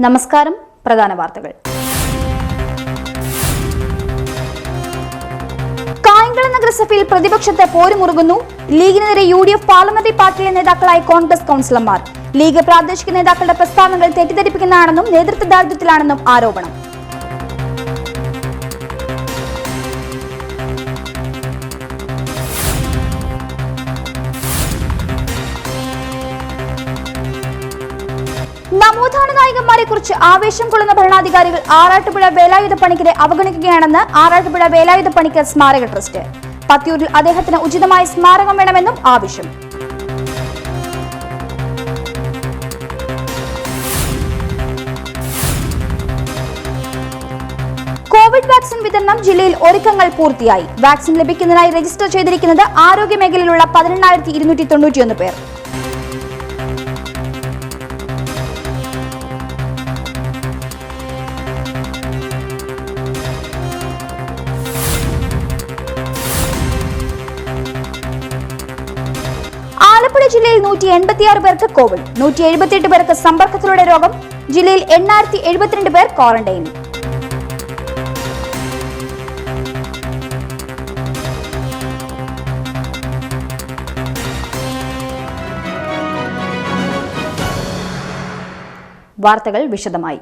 നമസ്കാരം. പ്രധാന വാർത്തകൾ. കായംകുളം നഗരസഭയിൽ പ്രതിപക്ഷത്തെ പോരുമുറുകുന്നു. ലീഗിനെതിരെ UDF പാർലമെന്ററി പാർട്ടിയിലെ നേതാക്കളായ കോൺഗ്രസ് കൗൺസിലർമാർ. ലീഗ് പ്രാദേശിക നേതാക്കളുടെ പ്രസ്താവനകൾ തെറ്റിദ്ധരിപ്പിക്കുന്നതാണെന്നും നേതൃത്വ ദാരിദ്ര്യത്തിലാണെന്നും ആരോപണം. നവോത്ഥാന നായകന്മാരെ കുറിച്ച് ആവേശം കൊള്ളുന്ന ഭരണാധികാരികൾ ആറാട്ടുപുഴ വേലായുധ പണിക്കരെ അവഗണിക്കുകയാണെന്ന് ആറാട്ടുപുഴ വേലായുധ പണിക്കർ സ്മാരക ട്രസ്റ്റ്. പത്തിയൂരിൽ അദ്ദേഹത്തിന് ഉചിതമായ സ്മാരകം വേണമെന്നും ആവശ്യം. കോവിഡ് വാക്സിൻ വിതരണം ജില്ലയിൽ ഒരുക്കങ്ങൾ പൂർത്തിയായി. വാക്സിൻ ലഭിക്കുന്നതിനായി രജിസ്റ്റർ ചെയ്തിരിക്കുന്നത് ആരോഗ്യ മേഖലയിലുള്ള 18,291 പേർ. ആലപ്പുഴ ജില്ലയിൽ 186 പേർക്ക് കോവിഡ്, 178 പേർക്ക് സമ്പർക്കത്തിലൂടെ രോഗം. ജില്ലയിൽ 872 പേർ ക്വാറന്റൈനിൽ. വാർത്തകൾ വിശദമായി.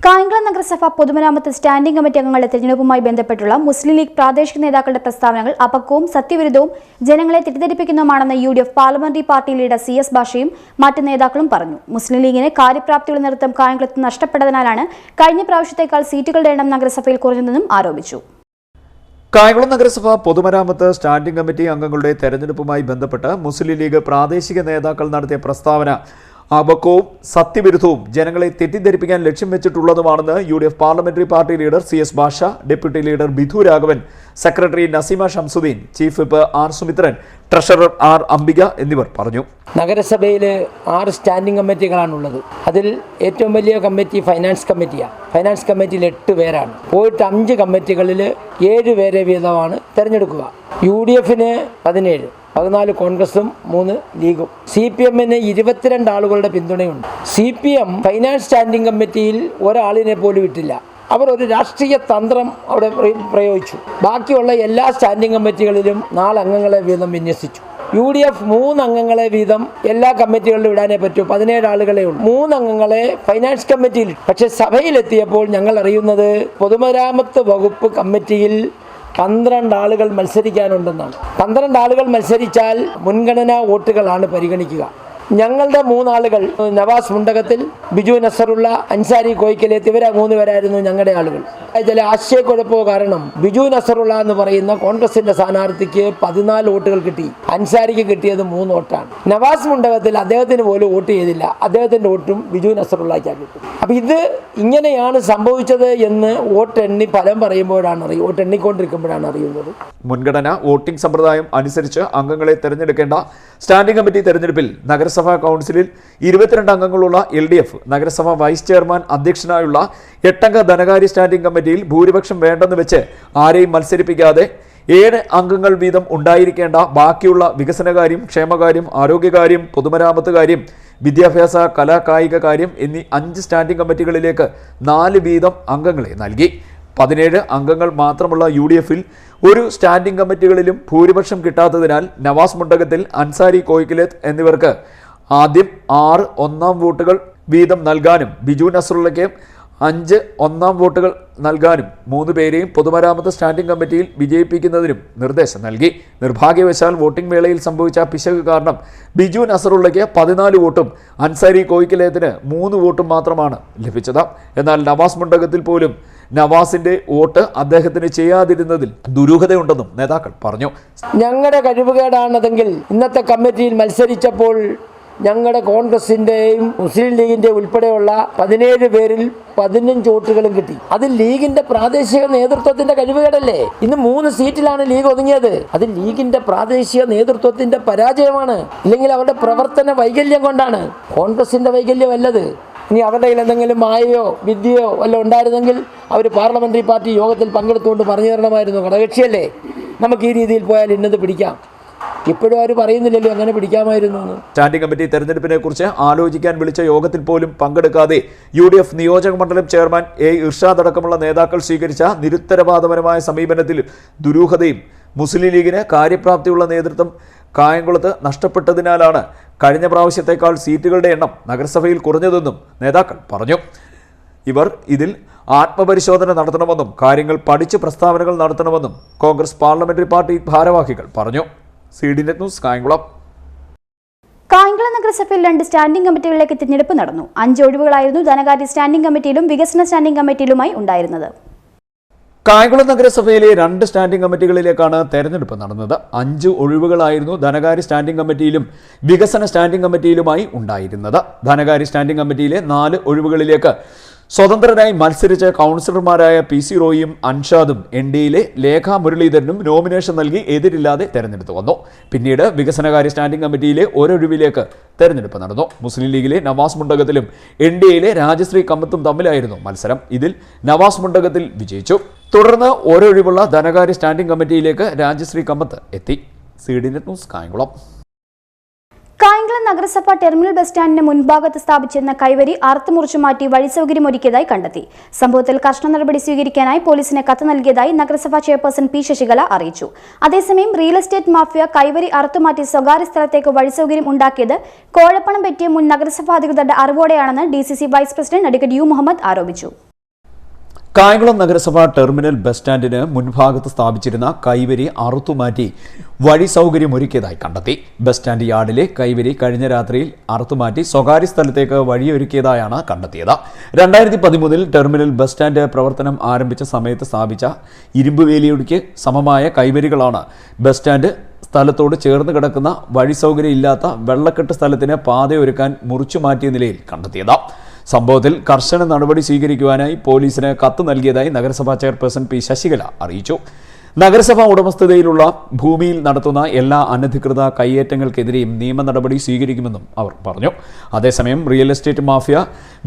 കായംകുളം നഗരസഭ പൊതുമരാമത്ത് സ്റ്റാൻഡിംഗ് കമ്മിറ്റി അംഗങ്ങളുടെ തെരഞ്ഞെടുപ്പുമായി ബന്ധപ്പെട്ടുള്ള മുസ്ലിം ലീഗ് പ്രാദേശിക നേതാക്കളുടെ പ്രസ്താവനകൾ അപക്വവും സത്യവിരുദ്ധവും ജനങ്ങളെ തെറ്റിദ്ധരിപ്പിക്കുന്നതുമാണെന്ന് UDF parliamentary party leader CS ഭാഷയും മറ്റ് നേതാക്കളും പറഞ്ഞു. മുസ്ലിം ലീഗിന് കാര്യപ്രാപ്തിയുള്ള നേതൃത്വം കായംകുളത്ത് നഷ്ടപ്പെട്ടതിനാലാണ് കഴിഞ്ഞ പ്രാവശ്യത്തേക്കാൾ സീറ്റുകളുടെ എണ്ണം നഗരസഭയിൽ കുറഞ്ഞതെന്നും ആരോപിച്ചു. കായംകുളം നഗരസഭ പൊതുമരാമത്ത് സ്റ്റാൻഡിംഗ് കമ്മിറ്റി അംഗങ്ങളുടെ തെരഞ്ഞെടുപ്പുമായി ബന്ധപ്പെട്ട് മുസ്ലിം ലീഗ് പ്രാദേശിക നേതാക്കൾ നടത്തിയ പ്രസ്താവന അപക്വവും സത്യവിരുദ്ധവും ജനങ്ങളെ തെറ്റിദ്ധരിപ്പിക്കാൻ ലക്ഷ്യം വെച്ചിട്ടുള്ളതുമാണെന്ന് UDF parliamentary party leader CS Bhasha, deputy leader Bidhu Raghavan, secretary Naseema Shamsuddin, chief whip R Sumithran, treasurer R Ambika എന്നിവർ പറഞ്ഞു. നഗരസഭയിൽ 6 സ്റ്റാൻഡിംഗ് കമ്മിറ്റികളാണുള്ളത്. അതിൽ ഏറ്റവും വലിയ കമ്മിറ്റി ഫൈനാൻസ് കമ്മിറ്റിയാണ്. ഫൈനാൻസ് കമ്മിറ്റിയിൽ 8 പേരാണ്. പോയിട്ട് 5 കമ്മിറ്റികളിൽ 7 പേരെ വീതമാണ് തിരഞ്ഞെടുക്കുക. UDFന് 17, 14 കോൺഗ്രസും 3 ലീഗും. CPMന് 22 ആളുകളുടെ പിന്തുണയുണ്ട്. CPM ഫൈനാൻസ് സ്റ്റാൻഡിംഗ് കമ്മിറ്റിയിൽ ഒരാളിനെ പോലും ഇട്ടില്ല. അവർ ഒരു രാഷ്ട്രീയ തന്ത്രം അവിടെ പ്രയോഗിച്ചു. ബാക്കിയുള്ള എല്ലാ സ്റ്റാൻഡിംഗ് കമ്മിറ്റികളിലും 4 അംഗങ്ങളെ വീതം വിന്യസിച്ചു. UDF 3 അംഗങ്ങളെ വീതം എല്ലാ കമ്മിറ്റികളിലും ഇടാനേ പറ്റൂ. 17 ആളുകളെ ഉള്ളൂ. 3 അംഗങ്ങളെ ഫൈനാൻസ് കമ്മിറ്റിയിൽ. പക്ഷേ സഭയിലെത്തിയപ്പോൾ ഞങ്ങൾ അറിയുന്നത് പൊതുമരാമത്ത് വകുപ്പ് കമ്മിറ്റിയിൽ 12 ആളുകൾ മത്സരിക്കാനുണ്ടെന്നാണ്. 12 ആളുകൾ മത്സരിച്ചാൽ മുൻഗണനാ വോട്ടുകളാണ് പരിഗണിക്കുക. ഞങ്ങളുടെ 3 ആളുകൾ നവാസ് മുണ്ടകത്തിൽ, ബിജു നസറുള്ള, അൻസാരി കോയിക്കലേത്ത്, ഇവരെ 3 പേരായിരുന്നു ഞങ്ങളുടെ ആളുകൾ. ചില ആശയക്കുഴപ്പമോ കാരണം ബിജു നസറുള്ള എന്ന് പറയുന്ന കോൺഗ്രസിന്റെ സ്ഥാനാർത്ഥിക്ക് 14 വോട്ടുകൾ കിട്ടി. അൻസാരിക്ക് കിട്ടിയത് 3 വോട്ടാണ്. നവാസ് മുണ്ടകത്തിൽ അദ്ദേഹത്തിന് പോലും വോട്ട് ചെയ്തില്ല. അദ്ദേഹത്തിന്റെ വോട്ടും ബിജു നസറുള്ളയ്ക്കാണ് കിട്ടും. അപ്പൊ ഇത് ഇങ്ങനെയാണ് സംഭവിച്ചത് എന്ന് വോട്ടെണ്ണി ഫലം പറയുമ്പോഴാണ് വോട്ടെണ്ണിക്കൊണ്ടിരിക്കുമ്പോഴാണ് അറിയുന്നത്. മുൻഗണന വോട്ടിംഗ് സമ്പ്രദായം അനുസരിച്ച് അംഗങ്ങളെ തെരഞ്ഞെടുക്കേണ്ട സ്റ്റാൻഡിംഗ് കമ്മിറ്റി തെരഞ്ഞെടുപ്പിൽ നഗരസഭാ കൗൺസിലിൽ 22 അംഗങ്ങളുള്ള LDF നഗരസഭ വൈസ് ചെയർമാൻ അധ്യക്ഷനായുള്ള 8-അംഗ ധനകാര്യ സ്റ്റാൻഡിംഗ് കമ്മിറ്റിയിൽ ഭൂരിപക്ഷം വേണ്ടെന്ന് വെച്ച് ആരെയും മത്സരിപ്പിക്കാതെ 7 അംഗങ്ങൾ വീതം ഉണ്ടായിരിക്കേണ്ട ബാക്കിയുള്ള വികസനകാര്യം, ക്ഷേമകാര്യം, ആരോഗ്യകാര്യം, പൊതുമരാമത്ത് കാര്യം, വിദ്യാഭ്യാസ, കലാ, കായിക കാര്യം എന്നീ 5 സ്റ്റാൻഡിംഗ് കമ്മിറ്റികളിലേക്ക് 4 വീതം അംഗങ്ങളെ നൽകി. 17 അംഗങ്ങൾ മാത്രമുള്ള UDFൽ ഒരു സ്റ്റാൻഡിംഗ് കമ്മിറ്റികളിലും ഭൂരിപക്ഷം കിട്ടാത്തതിനാൽ നവാസ് മുണ്ടകത്തിൽ, അൻസാരി കോയിക്കലേത്ത് എന്നിവർക്ക് ആദ്യം 6 ഒന്നാം വോട്ടുകൾ വീതം നൽകാനും ബിജു നസറുള്ളയ്ക്ക് 5 ഒന്നാം വോട്ടുകൾ നൽകാനും 3 പേരെയും പൊതുമരാമത്ത് സ്റ്റാൻഡിംഗ് കമ്മിറ്റിയിൽ വിജയിപ്പിക്കുന്നതിനും നിർദ്ദേശം നൽകി. നിർഭാഗ്യവശാൽ വോട്ടിംഗ് വേളയിൽ സംഭവിച്ച പിശക് കാരണം ബിജു നസറുള്ളയ്ക്ക് 14 വോട്ടും അൻസാരി കോയിക്കലേത്തിന് 3 വോട്ടും മാത്രമാണ് ലഭിച്ചത്. എന്നാൽ നവാസ് മുണ്ടകത്തിൽ പോലും നവാസിന്റെ വോട്ട് അദ്ദേഹത്തിന് ചെയ്യാതിരുന്നതിൽ ദുരൂഹതയുണ്ടെന്നും നേതാക്കൾ പറഞ്ഞു. ഞങ്ങളുടെ കഴിവുകേടാണതെങ്കിൽ ഇന്നത്തെ കമ്മിറ്റിയിൽ മത്സരിച്ചപ്പോൾ ഞങ്ങളുടെ കോൺഗ്രസിന്റെയും മുസ്ലിം ലീഗിന്റെ ഉൾപ്പെടെയുള്ള 17 പേരിൽ 15 വോട്ടുകളും കിട്ടി. അത് ലീഗിന്റെ പ്രാദേശിക നേതൃത്വത്തിന്റെ കഴിവുകേടല്ലേ? ഇന്ന് 3 സീറ്റിലാണ് ലീഗ് ഒതുങ്ങിയത്. അത് ലീഗിന്റെ പ്രാദേശിക നേതൃത്വത്തിന്റെ പരാജയമാണ്. ഇല്ലെങ്കിൽ അവരുടെ പ്രവർത്തന വൈകല്യം കൊണ്ടാണ്. കോൺഗ്രസിന്റെ വൈകല്യമല്ലത്. ഇനി അവരുടെ കയ്യിൽ എന്തെങ്കിലും മായയോ വിദ്യയോ വല്ല ഉണ്ടായിരുന്നെങ്കിൽ അവർ പാർലമെന്ററി പാർട്ടി യോഗത്തിൽ പങ്കെടുത്തുകൊണ്ട് പറഞ്ഞു തരണമായിരുന്നു. ഘടകകക്ഷിയല്ലേ, നമുക്ക് ഈ രീതിയിൽ പോയാൽ ഇന്നത് പിടിക്കാം. ഇപ്പോഴും അവർ പറയുന്നില്ലല്ലോ അങ്ങനെ പിടിക്കാമായിരുന്നു എന്ന്. സ്റ്റാൻഡിംഗ് കമ്മിറ്റി തെരഞ്ഞെടുപ്പിനെ കുറിച്ച് ആലോചിക്കാൻ വിളിച്ച യോഗത്തിൽ പോലും പങ്കെടുക്കാതെ UDF നിയോജക മണ്ഡലം ചെയർമാൻ A. ഇർഷാദ് അടക്കമുള്ള നേതാക്കൾ സ്വീകരിച്ച നിരുത്തരവാദപരമായ സമീപനത്തിൽ ദുരൂഹതയും മുസ്ലിം ലീഗിന് കാര്യപ്രാപ്തിയുള്ള നേതൃത്വം കായംകുളത്ത് നഷ്ടപ്പെട്ടതിനാലാണ് കഴിഞ്ഞ പ്രാവശ്യത്തേക്കാൾ സീറ്റുകളുടെ എണ്ണം നഗരസഭയിൽ കുറഞ്ഞതെന്നും നേതാക്കൾ പറഞ്ഞു. ഇവർ ഇതിൽ ആത്മപരിശോധന നടത്തണമെന്നും കാര്യങ്ങൾ പഠിച്ച് പ്രസ്താവനകൾ നടത്തണമെന്നും കോൺഗ്രസ് പാർലമെന്ററി പാർട്ടി ഭാരവാഹികൾ പറഞ്ഞു. CD net news, Kayamkulam. Kayamkulam നഗരസഭയിൽ 2 സ്റ്റാൻഡിംഗ് കമ്മിറ്റികളിലേക്ക് തിരഞ്ഞെടുപ്പ് നടന്നു. 5 ഒഴിവുകളായിരുന്നു ധനകാര്യ സ്റ്റാൻഡിംഗ് കമ്മിറ്റിയിലും വികസന സ്റ്റാൻഡിംഗ് കമ്മിറ്റിയിലുമായി ഉണ്ടായിരുന്നത്. കായംകുളം നഗരസഭയിലെ 2 സ്റ്റാൻഡിംഗ് കമ്മിറ്റികളിലേക്കാണ് തെരഞ്ഞെടുപ്പ് നടന്നത്. 5 ഒഴിവുകളായിരുന്നു ധനകാര്യ സ്റ്റാൻഡിംഗ് കമ്മിറ്റിയിലും വികസന സ്റ്റാൻഡിംഗ് കമ്മിറ്റിയിലുമായി ഉണ്ടായിരുന്നത്. ധനകാര്യ സ്റ്റാൻഡിംഗ് കമ്മിറ്റിയിലെ 4 ഒഴിവുകളിലേക്ക് സ്വതന്ത്രരായി മത്സരിച്ച കൗൺസിലർമാരായ PC റോയിയും അൻഷാദും NDAയിലെ ലേഖ മുരളീധരനും നോമിനേഷൻ നൽകി എതിരില്ലാതെ തെരഞ്ഞെടുത്തു വന്നു. പിന്നീട് വികസനകാര്യ സ്റ്റാൻഡിംഗ് കമ്മിറ്റിയിലെ ഒരൊഴിവിലേക്ക് തെരഞ്ഞെടുപ്പ് നടന്നു. മുസ്ലിം ലീഗിലെ നവാസ് മുണ്ടകത്തിലും NDAയിലെ രാജശ്രീ കമ്മത്തും തമ്മിലായിരുന്നു മത്സരം. ഇതിൽ നവാസ് മുണ്ടകത്തിൽ വിജയിച്ചു. തുടർന്ന് ഒരൊഴിവുള്ള ധനകാര്യ സ്റ്റാൻഡിംഗ് കമ്മിറ്റിയിലേക്ക് രാജശ്രീ കമ്മത്ത് എത്തി. CD net news, Kayamkulam. Kayamkulam നഗരസഭ ടെർമിനൽ ബസ് സ്റ്റാൻഡിന് മുൻഭാഗത്ത് സ്ഥാപിച്ചിരുന്ന കൈവരി അറുത്തുമുറിച്ചു മാറ്റി വഴി സൗകര്യമൊരുക്കിയതായി കണ്ടെത്തി. സംഭവത്തിൽ കർശന നടപടി സ്വീകരിക്കാനായി പോലീസിന് കത്ത് നൽകിയതായി നഗരസഭാ ചെയർപേഴ്സൺ P. ശശികല അറിയിച്ചു. അതേസമയം റിയൽ എസ്റ്റേറ്റ് മാഫിയ കൈവരി അറുത്തുമാറ്റി സ്വകാര്യ സ്ഥലത്തേക്ക് വഴി സൗകര്യം ഉണ്ടാക്കിയത് കോഴപ്പണം പറ്റിയ മുൻ നഗരസഭാ അധികൃതരുടെ അറിവോടെയാണെന്ന് DCC vice president advocate U. Muhammad ആരോപിച്ചു. കായംകുളം നഗരസഭ ടെർമിനൽ ബസ് സ്റ്റാൻഡിന് മുൻഭാഗത്ത് സ്ഥാപിച്ചിരുന്ന കൈവരി അറുത്തുമാറ്റി വഴി സൗകര്യമൊരുക്കിയതായി കണ്ടെത്തി. ബസ് സ്റ്റാൻഡ് യാർഡിലെ കൈവരി കഴിഞ്ഞ രാത്രിയിൽ അറുത്തുമാറ്റി സ്വകാര്യ സ്ഥലത്തേക്ക് വഴിയൊരുക്കിയതായാണ് കണ്ടെത്തിയത്. 2013-ൽ ടെർമിനൽ ബസ് സ്റ്റാൻഡ് പ്രവർത്തനം ആരംഭിച്ച സമയത്ത് സ്ഥാപിച്ച ഇരുമ്പുവേലിയുടെ സമമായ കൈവരികളാണ് ബസ് സ്റ്റാൻഡ് സ്ഥലത്തോട് ചേർന്ന് കിടക്കുന്ന വഴി സൗകര്യം ഇല്ലാത്ത വെള്ളക്കെട്ട് സ്ഥലത്തിന് പാതയൊരുക്കാൻ മുറിച്ചു മാറ്റിയ നിലയിൽ കണ്ടെത്തിയത്. സംഭവത്തിൽ കർശന നടപടി സ്വീകരിക്കുവാനായി പോലീസിന് കത്ത് നൽകിയതായി നഗരസഭാ ചെയർപേഴ്സൺ P. ശശികല അറിയിച്ചു. നഗരസഭാ ഉടമസ്ഥതയിലുള്ള ഭൂമിയിൽ നടത്തുന്ന എല്ലാ അനധികൃത കയ്യേറ്റങ്ങൾക്കെതിരെയും നിയമ നടപടി സ്വീകരിക്കുമെന്നും അവർ പറഞ്ഞു. അതേസമയം real estate mafia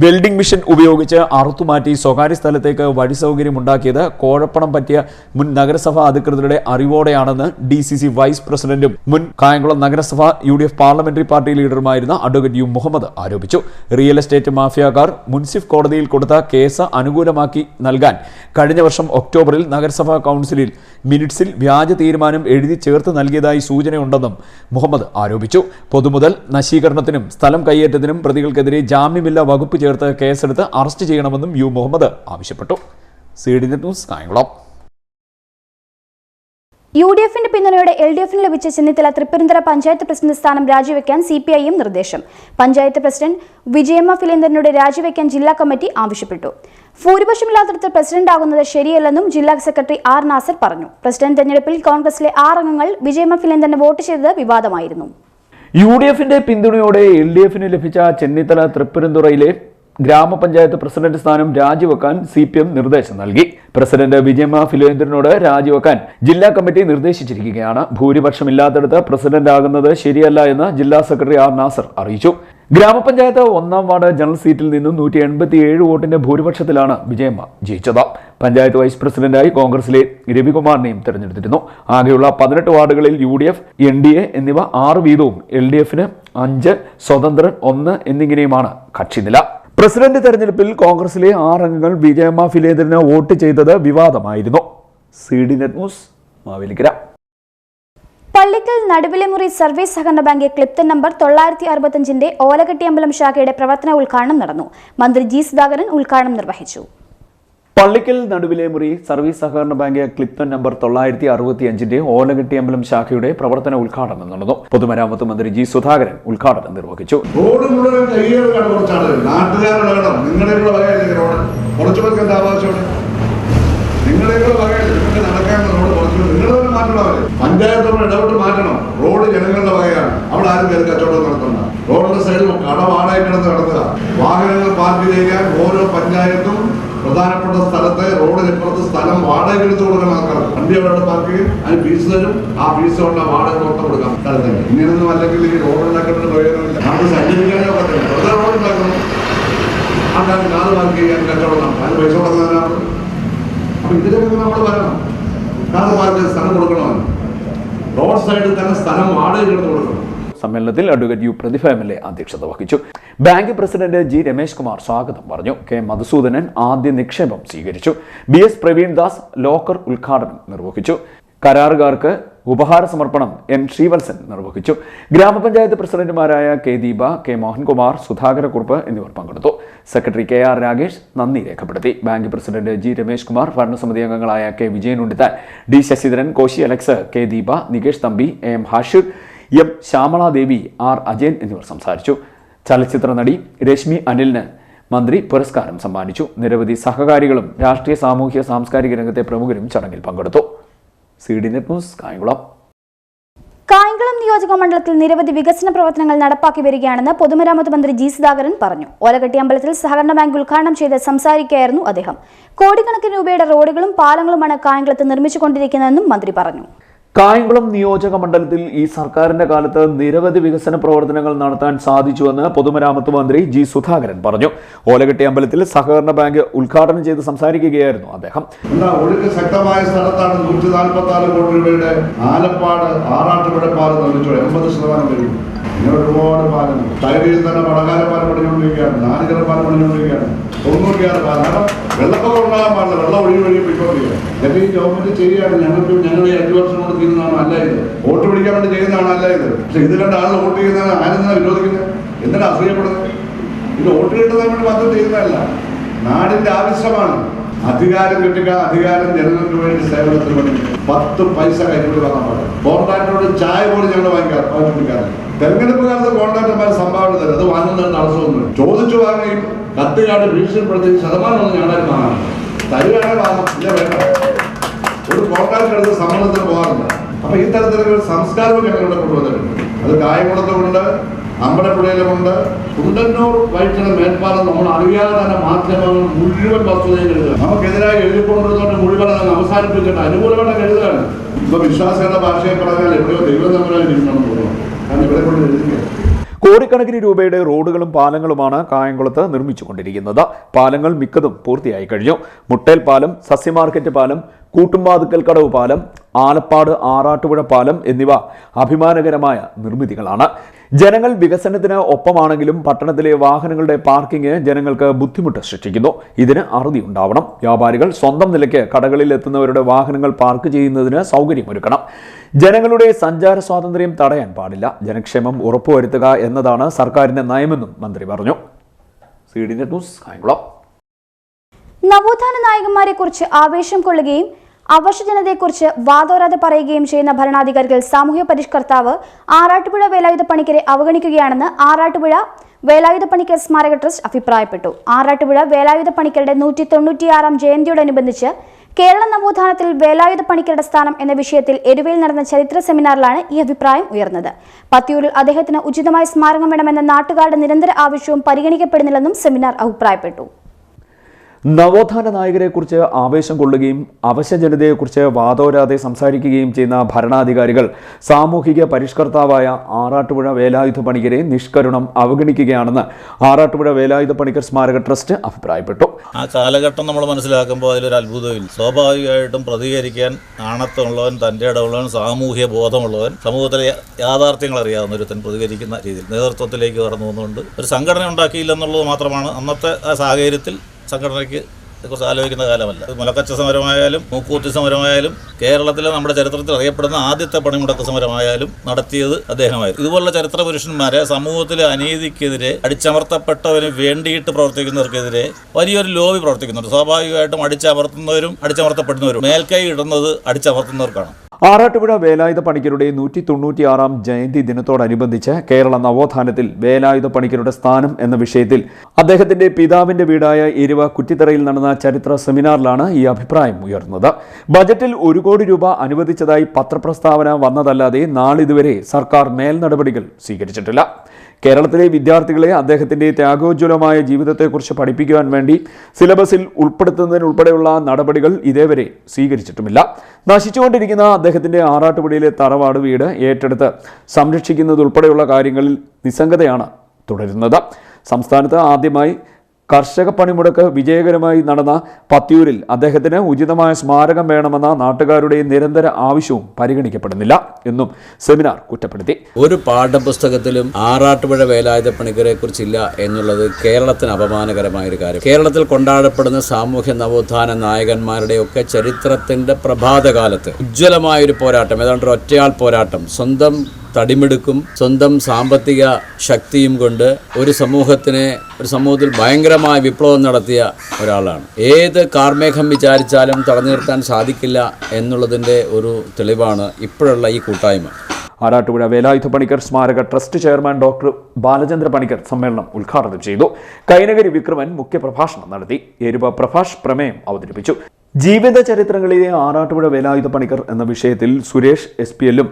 welding mission ഉപയോഗിച്ച് അറുത്തുമാറ്റി സ്വകാര്യ സ്ഥലത്തേക്ക് വഴി സൗകര്യമുണ്ടാക്കിയത് കോഴപ്പണം പറ്റിയ മുൻ നഗരസഭാ അധികൃതരുടെ അറിവോടെയാണെന്ന് DCC വൈസ് പ്രസിഡന്റും മുൻ കായംകുളം നഗരസഭ UDF പാർലമെന്ററി പാർട്ടി ലീഡറുമായിരുന്ന അഡ്വക്കേറ്റ് U. മുഹമ്മദ് ആരോപിച്ചു. റിയൽ എസ്റ്റേറ്റ് മാഫിയക്കാർ മുൻസിഫ് കോടതിയിൽ കൊടുത്ത കേസ് അനുകൂലമാക്കി നൽകാൻ കഴിഞ്ഞ വർഷം ഒക്ടോബറിൽ നഗരസഭാ കൗൺസിലിൽ മിനിറ്റ്സിൽ വ്യാജ തീരുമാനം എഴുതി ചേർത്ത് നൽകിയതായി സൂചനയുണ്ടെന്നും മുഹമ്മദ് ആരോപിച്ചു. പൊതുമുതൽ നശീകരണത്തിനും സ്ഥലം കയ്യേറ്റത്തിനും പ്രതികൾക്കെതിരെ ജാമ്യമില്ലാ വകുപ്പ് ചേർത്ത് കേസെടുത്ത് അറസ്റ്റ് ചെയ്യണമെന്നും U. മുഹമ്മദ് ആവശ്യപ്പെട്ടു. CD net news, Kayamkulam. UDFിന്റെ പിന്തുണയോടെ LDFിന് ലഭിച്ച ചെന്നിത്തല തൃപ്പൂണിത്തുറ പഞ്ചായത്ത് പ്രസിഡന്റ് സ്ഥാനം രാജിവെക്കാൻ CPIM നിർദ്ദേശം. പഞ്ചായത്ത് പ്രസിഡന്റ് വിജയമ്മ ഫിലേന്ദ്രനോട് രാജിവെക്കാൻ ജില്ലാ കമ്മിറ്റി ആവശ്യപ്പെട്ടു. ഭൂരിപക്ഷമില്ലാത്തിടത്ത് പ്രസിഡന്റ് ആകുന്നത് ശരിയല്ലെന്നും ജില്ലാ സെക്രട്ടറി R. നാസർ പറഞ്ഞു. പ്രസിഡന്റ് തെരഞ്ഞെടുപ്പിൽ കോൺഗ്രസിലെ 6 അംഗങ്ങൾ വിജയമ്മ ഫിലേന്ദ്രന് വോട്ട് ചെയ്തത് വിവാദമായിരുന്നു. UDFിന്റെ പിന്തുണയോടെ LDFിന് ലഭിച്ച ചെന്നിത്തല തൃപ്പൂണിത്തുറയിലെ ഗ്രാമപഞ്ചായത്ത് പ്രസിഡന്റ് സ്ഥാനം രാജിവെക്കാൻ CPM നിർദ്ദേശം നൽകി. പ്രസിഡന്റ് വിജയമ്മ ഫിലേന്ദ്രനോട് രാജിവെക്കാൻ ജില്ലാ കമ്മിറ്റി നിർദ്ദേശിച്ചിരിക്കുകയാണ്. ഭൂരിപക്ഷമില്ലാത്തിടത്ത് പ്രസിഡന്റ് ആകുന്നത് ശരിയല്ല എന്ന് ജില്ലാ സെക്രട്ടറി R. നാസർ അറിയിച്ചു. ഗ്രാമപഞ്ചായത്ത് 1-ാം വാർഡ് ജനറൽ സീറ്റിൽ നിന്നും 187 വോട്ടിന്റെ ഭൂരിപക്ഷത്തിലാണ് വിജയമ്മ ജയിച്ചത്. പഞ്ചായത്ത് വൈസ് പ്രസിഡന്റായി കോൺഗ്രസിലെ രവികുമാറിനെയും തെരഞ്ഞെടുത്തിരുന്നു. ആകെയുള്ള 18 വാർഡുകളിൽ UDF, NDA എന്നിവ 6 വീതവും LDFിന് 5, സ്വതന്ത്രൻ 1 എന്നിങ്ങനെയുമാണ് കക്ഷിനില. പ്രസിഡന്റ് തെരഞ്ഞെടുപ്പിൽ കോൺഗ്രസിലെ 6 അംഗങ്ങൾ വിജയമ്മ ഫിലേന്ദ്രന് വോട്ട് ചെയ്തത് വിവാദമായിരുന്നു. CD net news, Mavelikkara. Pallickal Naduvilemuri service സഹകരണ ബാങ്ക് ക്ലിപ്തൻ നമ്പർ 965-ന്റെ ഓലകെട്ടിയമ്പലം ശാഖയുടെ പ്രവർത്തന ഉദ്ഘാടനം നടന്നു. മന്ത്രി G. സുധാകരൻ ഉദ്ഘാടനം നിർവഹിച്ചു. പള്ളിക്കൽ നടുവിലെമുറി സർവീസ് സഹകരണ ബാങ്ക് ക്ലിപ്തൻ നമ്പർ 965-ന്റെ ഓലകെട്ടിയമ്പലം ശാഖയുടെ പ്രവർത്തന ഉദ്ഘാടനം നടന്നു. പൊതുമരാമത്ത് മന്ത്രി G. സുധാകരൻ ഉദ്ഘാടനം നിർവഹിച്ചു. റോഡ് മുഴുവൻ കയ്യേറുകയാണ് കുറച്ചാണ് നാട്ടുകാരുടെ വേണം. നിങ്ങളുടെ വകയല്ലേ റോഡ് കുറച്ചു പേർക്ക് എന്താ ആവശ്യമാണ്? നിങ്ങളുടെ വകയല്ലേ നിങ്ങൾക്ക് നടക്കാനുള്ള റോഡ് കുറച്ചു നിങ്ങളൊരു മാറ്റണമല്ലേ? പഞ്ചായത്തോട് ഇടപെട്ട് മാറ്റണം. റോഡ് ജനങ്ങളുടെ വകയാണ്. അവിടെ ആരും കയറി കച്ചവടം നടത്തണ്ട. റോഡിന്റെ സൈഡിൽ കട വാടകയ്ക്കെടുത്ത് നടത്തുക. വാഹനങ്ങൾ പാർക്ക് ചെയ്യാൻ ഓരോ പഞ്ചായത്തും പ്രധാനപ്പെട്ട സ്ഥലത്ത് റോഡിനിപ്പുറത്ത് സ്ഥലം വാടക എടുത്ത് കൊടുക്കണം. ആൾക്കാർക്ക് വണ്ടി അവിടെ പാർക്ക് ചെയ്യും, അതിന് ഫീസ് തരും. ആ ഫീസ് കൊണ്ട് വാടക മൊത്തം കൊടുക്കാം സ്ഥലത്തിന്. ഇങ്ങനെയൊന്നും അല്ലെങ്കിൽ ഈ റോഡ് ഉണ്ടാക്കേണ്ട പ്രയോജനമില്ല. നമുക്ക് സഞ്ചരിക്കാനോ പറ്റില്ല. വെറുതെ റോഡ് ഉണ്ടാക്കണം. ആൾക്കാർക്ക് കാറ് പാർക്ക് ചെയ്യാൻ കച്ചവടം നടത്താം. അതിന് പൈസ കൊടുക്കുന്നതിനാണ്. അപ്പൊ ഇതിലൊക്കെ നമ്മൾ പറയണം. കാറ് പാർക്ക് ചെയ്ത് സ്ഥലം കൊടുക്കണമെന്ന്. റോഡ് സൈഡിൽ തന്നെ സ്ഥലം വാടകയ്ക്ക് കൊടുക്കണം. സമ്മേളനത്തിൽ അഡ്വക്കേറ്റ് യു പ്രതിഭ MLA അധ്യക്ഷത വഹിച്ചു. Bank president G. Ramesh Kumar സ്വാഗതം പറഞ്ഞു. K. മധുസൂദനൻ ആദ്യ നിക്ഷേപം സ്വീകരിച്ചു. BS. പ്രവീൺ ദാസ് ലോക്കർ ഉദ്ഘാടനം നിർവഹിച്ചു. കരാറുകാർക്ക് ഉപഹാര സമർപ്പണം N. ശ്രീവത്സൻ നിർവഹിച്ചു. ഗ്രാമപഞ്ചായത്ത് പ്രസിഡന്റുമാരായ K. ദീപ, K. മോഹൻകുമാർ, സുധാകരക്കുറുപ്പ് എന്നിവർ പങ്കെടുത്തു. സെക്രട്ടറി KR രാഗേഷ് നന്ദി രേഖപ്പെടുത്തി. Bank president G. Ramesh Kumar, ഭരണസമിതി അംഗങ്ങളായ K. Vijayan Unnithan, D. Sasidharan, Koshy Alex, K. Deepa, Nikesh Thampi, AM Hashir, M. Shyamala Devi, R. Ajayan എന്നിവർ സംസാരിച്ചു. ചലച്ചിത്ര നടി രശ്മി അനിലിന് മന്ത്രി പുരസ്കാരം സമ്മാനിച്ചു. നിരവധി സഹകാരികളും രാഷ്ട്രീയ, സാമൂഹ്യ, സാംസ്കാരിക രംഗത്തെ പ്രമുഖരും ചടങ്ങിൽ പങ്കെടുത്തു. CD net news, Kayamkulam. Kayamkulam നിയോജക മണ്ഡലത്തിൽ നിരവധി വികസന പ്രവർത്തനങ്ങൾ നടപ്പാക്കി വരികയാണെന്ന് പൊതുമരാമത്ത് മന്ത്രി G. സുധാകരൻ പറഞ്ഞു. ഓലകെട്ടി അമ്പലത്തിൽ സഹകരണ ബാങ്ക് ഉദ്ഘാടനം ചെയ്ത് സംസാരിക്കുകയായിരുന്നു അദ്ദേഹം. കോടിക്കണക്കിന് രൂപയുടെ റോഡുകളും പാലങ്ങളുമാണ് കായംകുളത്ത് നിർമ്മിച്ചുകൊണ്ടിരിക്കുന്നതെന്നും മന്ത്രി പറഞ്ഞു. കായംകുളം നിയോജക മണ്ഡലത്തിൽ ഈ സർക്കാരിന്റെ കാലത്ത് നിരവധി വികസന പ്രവർത്തനങ്ങൾ നടത്താൻ സാധിച്ചുവെന്ന് പൊതുമരാമത്ത് മന്ത്രി G. സുധാകരൻ പറഞ്ഞു. ഓലകെട്ടി അമ്പലത്തിൽ സഹകരണ ബാങ്ക് ഉദ്ഘാടനം ചെയ്ത് സംസാരിക്കുകയായിരുന്നു അദ്ദേഹം. ഒഴുക്ക് ശക്തമായ സ്ഥലത്താണ് 146 കോടി രൂപയുടെ ആലപ്പാട് ആറാട്ടുപുഴ പാലം നിർമ്മിച്ചു. 80% വരും. ഇങ്ങനെ ഒരുപാട് പാലം തകഴിയിൽ തന്നെ വടകാല പാലം പണിഞ്ഞുകൊണ്ടിരിക്കുകയാണ്. നാലുകര പാലം പണിഞ്ഞുകൊണ്ടിരിക്കുകയാണ്. 96 പാലം. കാരണം വെള്ളപ്പൊക്കം ഉണ്ടാകാൻ പാടില്ല. വെള്ളം ഒഴുകി പോയിക്കൊണ്ടിരിക്കുക. ഇതൊക്കെ ഈ ഗവൺമെന്റ് ചെയ്യുകയാണ്. ഞങ്ങൾ 5 വർഷം കൊണ്ട് ചെയ്യുന്നതാണ് അല്ല ഇത്. വോട്ട് പിടിക്കാൻ വേണ്ടി ചെയ്യുന്നതാണ് അല്ല ഇത്. പക്ഷെ ഇത് കണ്ട ആളുകൾ വോട്ട് ചെയ്യുന്നത് ആരെന്താ വിരോധിക്കുന്നത്? എന്തിനാ അസൂയപ്പെടുന്നത്? ഇത് വോട്ട് കിട്ടുന്നതിന് വേണ്ടി മാത്രം ചെയ്യുന്നതല്ല, നാടിന്റെ ആവശ്യമാണ്. അധികാരം കിട്ടുക, അധികാരം ജനങ്ങൾക്ക് വേണ്ടി സേവനത്തിന് വേണ്ടി 10 പൈസ കൈക്കൂലി വാങ്ങാൻ പാടില്ല. കോൺട്രാക്ടറോട് ചായ പോലും ഞങ്ങൾ വാങ്ങിക്കാറില്ല. തെരഞ്ഞെടുപ്പ് കാലത്ത് കോൺട്രാക്ടർമാർ സംഭാവന തരും. അത് വാങ്ങുന്നതിന് തടസ്സമൊന്നും ചോദിച്ചു വാങ്ങുകയും കത്തുകാട്ട് ഭീഷണിപ്പെടുത്തി ശതമാനമൊന്നും ഞങ്ങളായിട്ട് വാങ്ങാം. തരികയാണെങ്കിൽ വാങ്ങാം, ഇല്ല വേണ്ട. ഒരു കോൺട്രാക്ടർ എടുത്ത് സമ്മർദ്ദത്തിന് പോകാറില്ല. അപ്പൊ ഈ തരത്തിലുള്ള സംസ്കാരവും ഞങ്ങളിവിടെ കൊണ്ടുവന്നിട്ടുണ്ട്. അത് കായംകുളത്തുമുണ്ട്, അമ്പലപ്പുഴയിലുമുണ്ട്. കുണ്ടന്നൂർ വൈറ്റിലെ മേൽപ്പാലം നമ്മൾ അറിയാതെ തന്നെ മാധ്യമങ്ങൾ മുഴുവൻ വസ്തുതയും എഴുതുക. നമുക്കെതിരായി എഴുതിക്കൊണ്ടിരുന്നോണ്ട് മുഴുവൻ അത് അവസാനിപ്പിച്ചിട്ട് അനുകൂലമായിട്ട് എഴുതുകയാണ്. ഇപ്പൊ വിശ്വാസികളുടെ ഭാഷയെ പറഞ്ഞാൽ എവിടെയോ ദൈവം തമ്മിലായിരിക്കണം തോന്നുന്നു. കാരണം ഇവിടെ കൊണ്ട് എഴുതുക. കോടിക്കണക്കിന് രൂപയുടെ റോഡുകളും പാലങ്ങളുമാണ് കായംകുളത്ത് നിർമ്മിച്ചുകൊണ്ടിരിക്കുന്നത്. പാലങ്ങൾ മിക്കതും പൂർത്തിയായി കഴിഞ്ഞു. മുട്ടേൽ പാലം, സസ്യമാർക്കറ്റ് പാലം, കൂട്ടുംവാതുക്കൽ കടവ് പാലം, ആലപ്പാട് ആറാട്ടുപുഴ പാലം എന്നിവ അഭിമാനകരമായ നിർമ്മിതികളാണ്. ജനങ്ങൾ വികസനത്തിന് ഒപ്പമാണെങ്കിലും പട്ടണത്തിലെ വാഹനങ്ങളുടെ പാർക്കിംഗ് ജനങ്ങൾക്ക് ബുദ്ധിമുട്ട് സൃഷ്ടിക്കുന്നു. ഇതിന് അറുതി ഉണ്ടാവണം. വ്യാപാരികൾ സ്വന്തം നിലയ്ക്ക് കടകളിൽ എത്തുന്നവരുടെ വാഹനങ്ങൾ പാർക്ക് ചെയ്യുന്നതിന് സൗകര്യമൊരുക്കണം. ജനങ്ങളുടെ സഞ്ചാര സ്വാതന്ത്ര്യം തടയാൻ പാടില്ല. ജനക്ഷേമം ഉറപ്പുവരുത്തുക എന്നതാണ് സർക്കാരിന്റെ നയമെന്നും മന്ത്രി പറഞ്ഞു. CD net news, Kayamkulam. നവോത്ഥാന നായകന്മാരെ കുറിച്ച് ആവേശം കൊള്ളുകയും അവർഷ ജനതയെക്കുറിച്ച് വാതോരാതെ പറയുകയും ചെയ്യുന്ന ഭരണാധികാരികൾ സാമൂഹ്യ പരിഷ്കർത്താവ് ആറാട്ടുപുഴ വേലായുധ പണിക്കരെ അവഗണിക്കുകയാണെന്ന് ആറാട്ടുപുഴ വേലായുധ പണിക്കർ സ്മാരക ട്രസ്റ്റ് അഭിപ്രായപ്പെട്ടു. ആറാട്ടുപുഴ വേലായുധ പണിക്കരുടെ 196ാം ജയന്തിയോടനുബന്ധിച്ച് കേരള നവോത്ഥാനത്തിൽ വേലായുധ പണിക്കരുടെ സ്ഥാനം എന്ന വിഷയത്തിൽ എരുവയിൽ നടന്ന ചരിത്ര സെമിനാറിലാണ് ഈ അഭിപ്രായം ഉയർന്നത്. പത്തിയൂരിൽ അദ്ദേഹത്തിന് ഉചിതമായ സ്മാരകം വേണമെന്ന നാട്ടുകാരുടെ നിരന്തര ആവശ്യവും പരിഗണിക്കപ്പെടുന്നില്ലെന്നും സെമിനാർ അഭിപ്രായപ്പെട്ടു. നവോത്ഥാന നായകരെക്കുറിച്ച് ആവേശം കൊള്ളുകയും അവശ്യ ജനതയെക്കുറിച്ച് വാതോരാതെ സംസാരിക്കുകയും ചെയ്യുന്ന ഭരണാധികാരികൾ സാമൂഹിക പരിഷ്കർത്താവായ ആറാട്ടുപുഴ വേലായുധ പണിക്കരെ നിഷ്കരുണം അവഗണിക്കുകയാണെന്ന് ആറാട്ടുപുഴ വേലായുധ പണിക്കർ സ്മാരക ട്രസ്റ്റ് അഭിപ്രായപ്പെട്ടു. ആ കാലഘട്ടം നമ്മൾ മനസ്സിലാക്കുമ്പോൾ അതിലൊരു അത്ഭുതമില്ല. സ്വാഭാവികമായിട്ടും പ്രതികരിക്കാൻ ആണത്തമുള്ളവൻ, തൻ്റെ ഇടമുള്ളവൻ, സാമൂഹ്യ ബോധമുള്ളവൻ, സമൂഹത്തിലെ യാഥാർത്ഥ്യങ്ങൾ അറിയാവുന്ന ഒരുത്തൻ പ്രതികരിക്കുന്ന രീതിയിൽ നേതൃത്വത്തിലേക്ക് കടന്നു വന്നുകൊണ്ട് ഒരു സംഘടന ഉണ്ടാക്കിയില്ലെന്നുള്ളത് മാത്രമാണ് അന്നത്തെ ആ സാഹചര്യത്തിൽ സംഘടനയ്ക്ക് കുറിച്ച് ആലോചിക്കുന്ന കാലമല്ല. മുലക്കച്ച സമരമായാലും മൂക്കൂത്തി സമരമായാലും കേരളത്തിലെ നമ്മുടെ ചരിത്രത്തിൽ അറിയപ്പെടുന്ന ആദ്യത്തെ പണിമുടക്ക് സമരമായാലും നടത്തിയത് അദ്ദേഹമായിരുന്നു. ഇതുപോലുള്ള ചരിത്ര പുരുഷന്മാരെ സമൂഹത്തിലെ അനീതിക്കെതിരെ അടിച്ചമർത്തപ്പെട്ടവന് വേണ്ടിയിട്ട് പ്രവർത്തിക്കുന്നവർക്കെതിരെ വലിയൊരു ലോബി പ്രവർത്തിക്കുന്നുണ്ട്. സ്വാഭാവികമായിട്ടും അടിച്ചമർത്തുന്നവരും അടിച്ചമർത്തപ്പെടുന്നവരും മേൽക്കൈ ഇടുന്നത് അടിച്ചമർത്തുന്നവർക്കാണ്. ആറാട്ടുപുഴ വേലായുധ പണിക്കരുടെ 196ാം ജയന്തി ദിനത്തോടനുബന്ധിച്ച് കേരള നവോത്ഥാനത്തിൽ വേലായുധ പണിക്കരുടെ സ്ഥാനം എന്ന വിഷയത്തിൽ അദ്ദേഹത്തിന്റെ പിതാവിന്റെ വീടായ എരുവ കുറ്റിത്തറയിൽ നടന്ന ചരിത്ര സെമിനാറിലാണ് ഈ അഭിപ്രായം ഉയർന്നത്. ബജറ്റിൽ 1 കോടി രൂപ അനുവദിച്ചതായി പത്രപ്രസ്താവന വന്നതല്ലാതെ നാളിതുവരെ സർക്കാർ മേൽ നടപടികൾ സ്വീകരിച്ചിട്ടില്ല. കേരളത്തിലെ വിദ്യാർത്ഥികളെ അദ്ദേഹത്തിന്റെ ത്യാഗോജ്വലമായ ജീവിതത്തെക്കുറിച്ച് പഠിപ്പിക്കുവാൻ വേണ്ടി സിലബസിൽ ഉൾപ്പെടുത്തുന്നതിനുൾപ്പെടെയുള്ള നടപടികൾ ഇതേവരെ സ്വീകരിച്ചിട്ടുമില്ല. നശിച്ചുകൊണ്ടിരിക്കുന്ന അദ്ദേഹത്തിന്റെ ആറാട്ടുപുഴയിലെ തറവാട് വീട് ഏറ്റെടുത്ത് സംരക്ഷിക്കുന്നതുൾപ്പെടെയുള്ള കാര്യങ്ങളിൽ നിസ്സംഗതയാണ് തുടരുന്നത്. സംസ്ഥാനത്ത് ആദ്യമായി കർഷക പണിമുടക്ക് വിജയകരമായി നടന്ന പത്തിയൂരിൽ അദ്ദേഹത്തിന് ഉചിതമായ സ്മാരകം വേണമെന്ന നാട്ടുകാരുടെ നിരന്തര ആവശ്യവും പരിഗണിക്കപ്പെടുന്നില്ല എന്നും സെമിനാർ കുറ്റപ്പെടുത്തി. ഒരു പാഠപുസ്തകത്തിലും ആറാട്ടുപുഴ വേലായുധ പണിക്കരെ കുറിച്ചില്ല എന്നുള്ളത് കേരളത്തിന് അപമാനകരമായൊരു കാര്യം. കേരളത്തിൽ കൊണ്ടാടപ്പെടുന്ന സാമൂഹ്യ നവോത്ഥാന നായകന്മാരുടെയൊക്കെ ചരിത്രത്തിന്റെ പ്രഭാതകാലത്ത് ഉജ്ജ്വലമായൊരു പോരാട്ടം, ഏതാണ്ട് ഒറ്റയാൾ പോരാട്ടം, സ്വന്തം തടിമെടുക്കും സ്വന്തം സാമ്പത്തിക ശക്തിയും കൊണ്ട് ഒരു സമൂഹത്തിൽ ഭയങ്കരമായ വിപ്ലവം നടത്തിയ ഒരാളാണ്. ഏത് കാർമേഘം വിചാരിച്ചാലും തടഞ്ഞു നിർത്താൻ സാധിക്കില്ല എന്നുള്ളതിൻ്റെ ഒരു തെളിവാണ് ഇപ്പോഴുള്ള ഈ കൂട്ടായ്മ. ആറാട്ടുപുഴ വേലായുധ പണിക്കർ സ്മാരക trust chairman doctor Balachandra Panicker സമ്മേളനം ഉദ്ഘാടനം ചെയ്തു. കൈനകരി വിക്രമൻ മുഖ്യപ്രഭാഷണം നടത്തി. എരുവ പ്രഭാഷ് പ്രമേയം അവതരിപ്പിച്ചു. ജീവിത ചരിത്രങ്ങളിലെ ആറാട്ടുപുഴ വേലായുധ പണിക്കർ എന്ന വിഷയത്തിൽ സുരേഷ് SPLും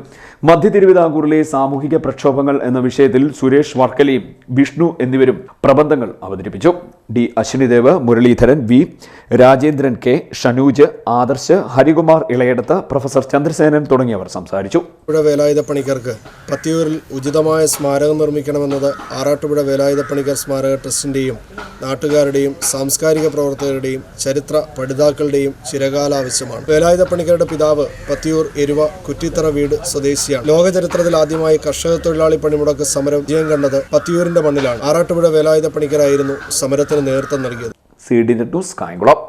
മധ്യ തിരുവിതാംകൂറിലെ സാമൂഹിക പ്രക്ഷോഭങ്ങൾ എന്ന വിഷയത്തിൽ സുരേഷ് വർക്കലയും വിഷ്ണു എന്നിവരും പ്രബന്ധങ്ങൾ അവതരിപ്പിച്ചു. D Ashwinidev, Muralidharan V, Rajendran K, Shanooj, Adarsh, Harikumar Elayadath, professor Chandrasenan തുടങ്ങിയവർ സംസാരിച്ചു. വേലായുധ പണിക്കർക്ക് പത്തിയൂരിൽ ഉചിതമായ സ്മാരകം നിർമ്മിക്കണമെന്നത് ആറാട്ടുപുഴ വേലായുധ പണിക്കർ സ്മാരക ട്രസ്റ്റിന്റെയും നാട്ടുകാരുടെയും സാംസ്കാരിക പ്രവർത്തകരുടെയും ചരിത്ര പഠിതാക്കളുടെയും ചിരകാല ആവശ്യമാണ്. വേലായുധ പണിക്കരുടെ പിതാവ് പത്തിയൂർ എരുവ കുറ്റിത്തറ വീട് സ്വദേശിയാണ്. ലോക ചരിത്രത്തിൽ ആദ്യമായി കർഷക തൊഴിലാളി പണിമുടക്ക് സമരം വിജയം കണ്ടത് പത്തിയൂരിന്റെ മണ്ണിലാണ്. ആറാട്ടുപുഴ വേലായുധ പണിക്കരായിരുന്നു സമരത്തിന് നേതൃത്വം നൽകിയത്. CD news Kayamkulam.